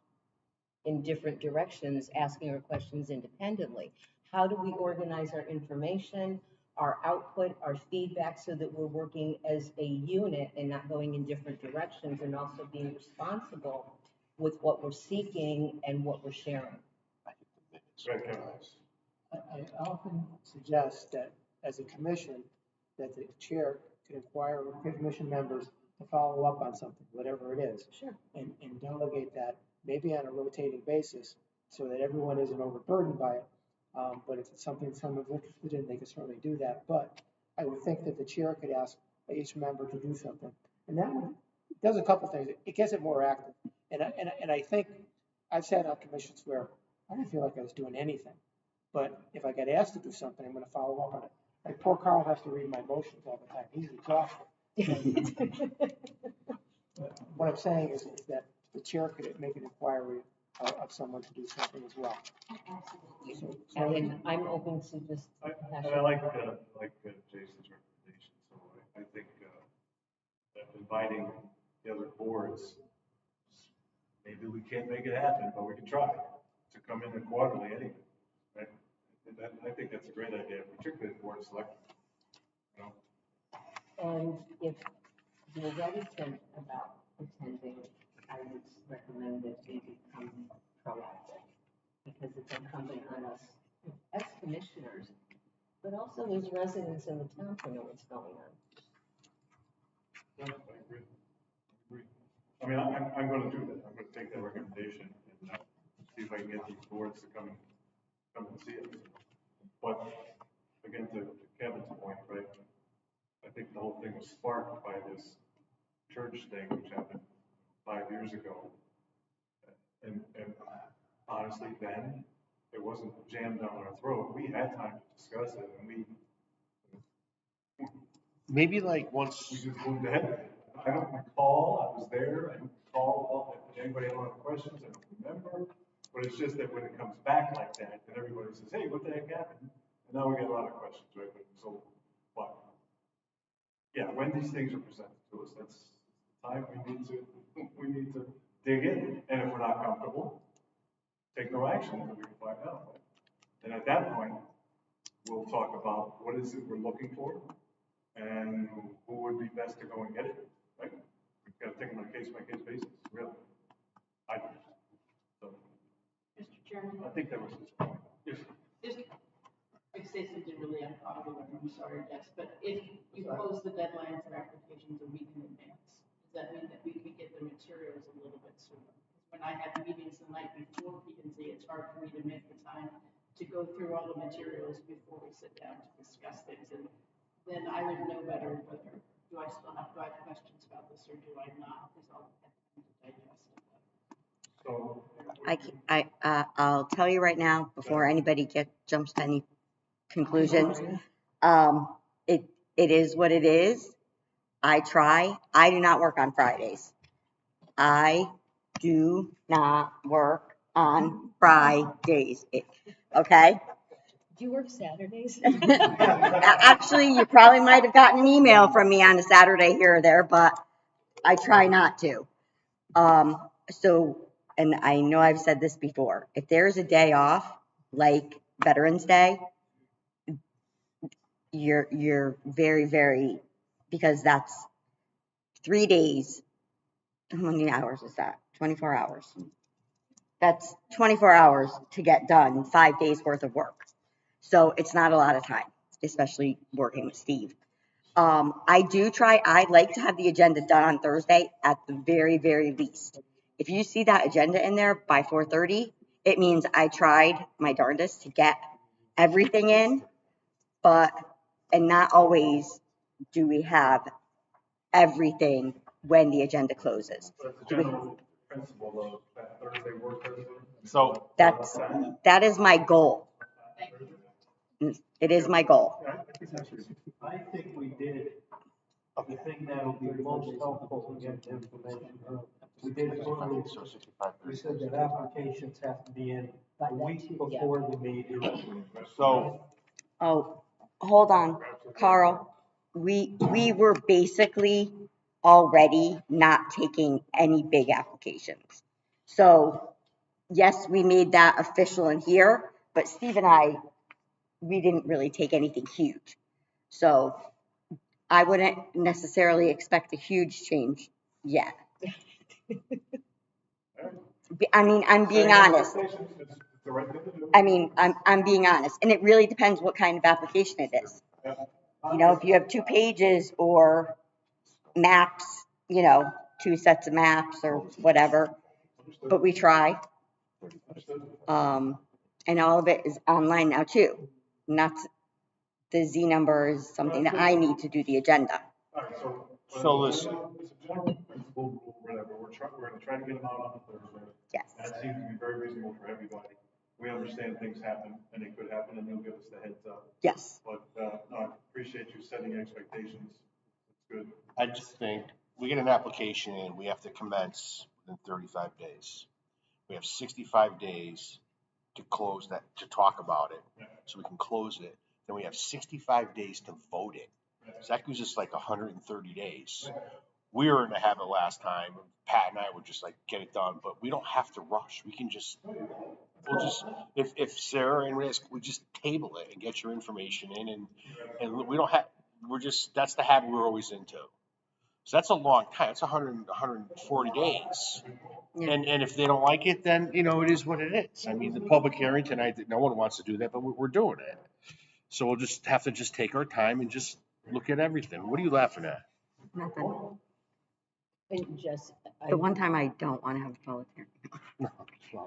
in different directions, asking our questions independently? How do we organize our information, our output, our feedback, so that we're working as a unit and not going in different directions, and also being responsible with what we're seeking and what we're sharing? I often suggest that as a commission, that the chair could inquire with commission members to follow up on something, whatever it is. Sure. And delegate that maybe on a rotating basis so that everyone isn't overburdened by it. But if it's something someone's interested in, they can certainly do that. But I would think that the chair could ask each member to do something. And that one does a couple things. It gets it more active. And I think I've sat on commissions where I didn't feel like I was doing anything. But if I get asked to do something, I'm going to follow up on it. Like poor Carl has to read my motions all the time. He's exhausted. What I'm saying is that the chair could make an inquiry of someone to do something as well. Absolutely. And I'm open to just. I like Jason's recommendation, so I think that inviting the other boards, maybe we can't make it happen, but we can try to come in quarterly anyway, right? I think that's a great idea, particularly the board of selectmen. You know? And if you're reticent about attending, I would recommend that we become proactive, because it's incumbent on us as commissioners, but also as residents in the town to know what's going on. Yeah, I agree. I mean, I'm going to do that. I'm going to take that recommendation and see if I can get these boards to come and see it. But again, to Kevin's point, right? I think the whole thing was sparked by this church thing, which happened 5 years ago. And honestly, then it wasn't jammed down our throat. We had time to discuss it, and we Maybe like once, just moved ahead. I don't recall, I was there, I don't recall, if anybody had any questions, I don't remember. But it's just that when it comes back like that, then everybody says, hey, what the heck happened? And now we get a lot of questions, right? But yeah, when these things are presented to us, that's the time we need to dig in. And if we're not comfortable, take no action until we can find out. And at that point, we'll talk about what is it we're looking for and who would be best to go and get it, right? We've got to take it on a case-by-case basis, really. So, Mr. Chairman? I think that was his point. Yes. Just, I say something really unpopular, I'm sorry, Jess, but if you close the deadline for applications a week in advance, does that mean that we could get the materials a little bit sooner? When I have meetings the night before P&Z, it's hard for me to make the time to go through all the materials before we sit down to discuss things. And then I would know better whether, do I have questions about this or do I not? Because I'll have time to digest it. So. I'll tell you right now, before anybody jumps to any conclusions, it is what it is. I try. I do not work on Fridays. I do not work on Fridays. Okay? Do you work Saturdays? Actually, you probably might have gotten an email from me on a Saturday here or there, but I try not to. And I know I've said this before, if there's a day off, like Veterans Day, you're very, very, because that's 3 days. How many hours is that? 24 hours. That's 24 hours to get done, 5 days worth of work. So it's not a lot of time, especially working with Steve. I do try, I like to have the agenda done on Thursday at the very, very least. If you see that agenda in there by 4:30, it means I tried my darndest to get everything in, and not always do we have everything when the agenda closes. But it's the general principle of that Thursday work Thursday. so That is my goal. It is my goal. I think we did the thing that will be most helpful to get the information We did formally, So 65 we said that applications have to be in a week before the meeting. So, Oh, hold on, Carl. We were basically already not taking any big applications. So, yes, we made that official in here, but Steve and I, we didn't really take anything huge. So I wouldn't necessarily expect a huge change yet. I mean, I'm being honest. It's the right thing to do. I mean, I'm being honest, and it really depends what kind of application it is. You know, if you have 2 pages or maps, you know, 2 sets of maps or whatever, but we try. And all of it is online now too. Not the Z number is something that I need to do the agenda. All right, So listen. It's a general principle rule, whatever, we're gonna try to get them out on Thursday. Yes. That seems to be very reasonable for everybody. We understand things happen, and they could happen, and you'll give us the heads up. Yes. But, no, I appreciate you setting expectations. It's good. I just think we get an application in, we have to commence within 35 days. We have 65 days to close that, to talk about it, so we can close it. Then we have 65 days to vote it. So that gives us like 130 days. We were gonna have it last time. Pat and I would just like get it done, but we don't have to rush. We can just, we'll just, if Sarah and Risk, we just table it and get your information in, and we don't have, we're just, that's the habit we're always into. So that's a long time. It's 140 days. Yeah. And if they don't like it, then, you know, it is what it is. I mean, the public hearing tonight, no one wants to do that, but we're doing it. So we'll just have to just take our time and just look at everything. What are you laughing at? Nothing. And just, The one time I don't want to have a public hearing.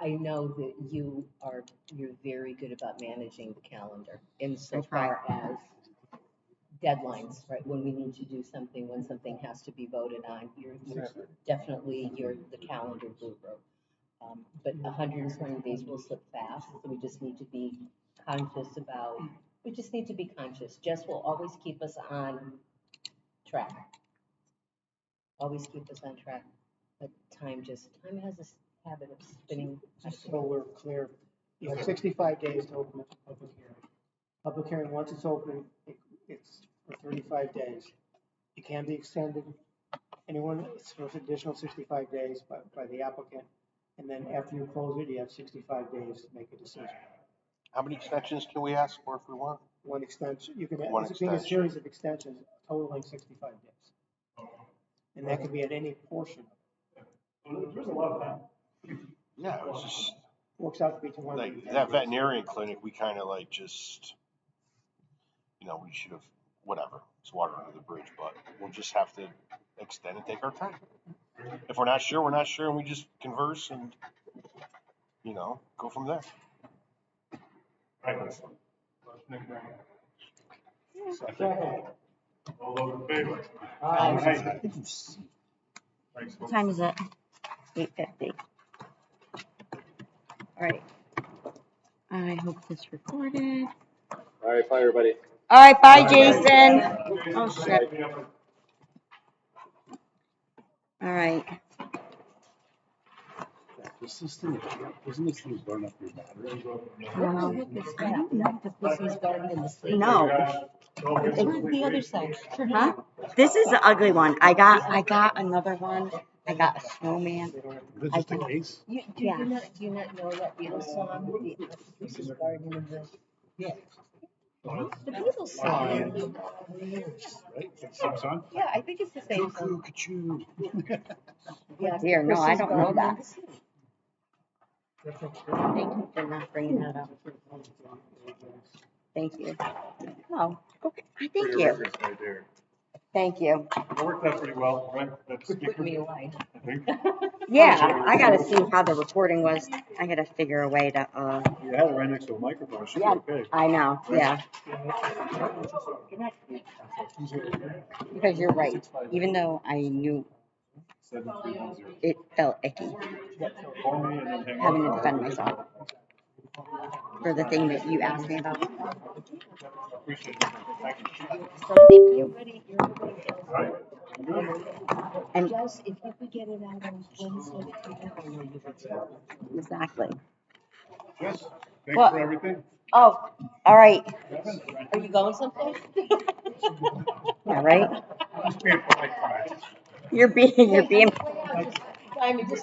I know that you're very good about managing the calendar insofar try. as deadlines, right? When we need to do something, when something has to be voted on, you're definitely, you're the calendar guru. But 120 days will slip fast, so we just need to be conscious about, Jess will always keep us on track. Always keep us on track. But time has this habit of spinning. Just so we're clear, you have 65 days to open a public hearing. Public hearing, once it's open, it's for 35 days. It can be extended, it's for an additional 65 days by the applicant. And then after you close it, you have 65 days to make a decision. How many extensions can we ask for if we want? One extension, you can, One it's being a extension. series of extensions totaling 65 days. And that could be at any portion. There's a lot of time. Yeah, it was just Works out to be 200. like that veterinarian clinic, we kind of like just, you know, we should have, whatever, it's water under the bridge, but we'll just have to extend and take our time. If we're not sure, we're not sure, and we just converse and, you know, go from there. Right, that's fine. Nick Brown. Second. All those in favor? Aye. Thanks, What folks. time is it? 8:50. All right. I hope this recorded. All right, bye, everybody. All right, bye, Jason. Oh, shit. All right. Isn't this thing burn up your battery? No. I don't know if this is Garden in the state. No. It's the other side. Huh? This is the ugly one. I got another one. I got a snowman. Is this the case? Do Yeah. you not know that Beatles song? This is Garden in the. Yeah. The Beatles song. Right? Same song? Yeah, I think it's the same song. Ka-choo. Yeah. Dear, no, I This is don't know Garden in that. the Sea. Thank you for not bringing that up. Thank you. Oh, okay. Thank For your you. records right there. Thank you. It worked out pretty well, right? That Quit putting me away. I think. Yeah, I gotta see how the recording was. I gotta figure a way to, You had it right next to a microphone, it should be yeah, okay. I know, yeah. Because you're right. Even though I knew 7310. it felt icky Call me and then hang having to up. defend myself for the thing that you asked me about. Appreciate it. Thank you. So thank you. All right. And Just, if you could get it out on Wednesday. exactly. Yes, thanks Well- for everything. Oh, all right. Are you going someplace? Yeah, right? Just being polite, fine. You're being Simon, just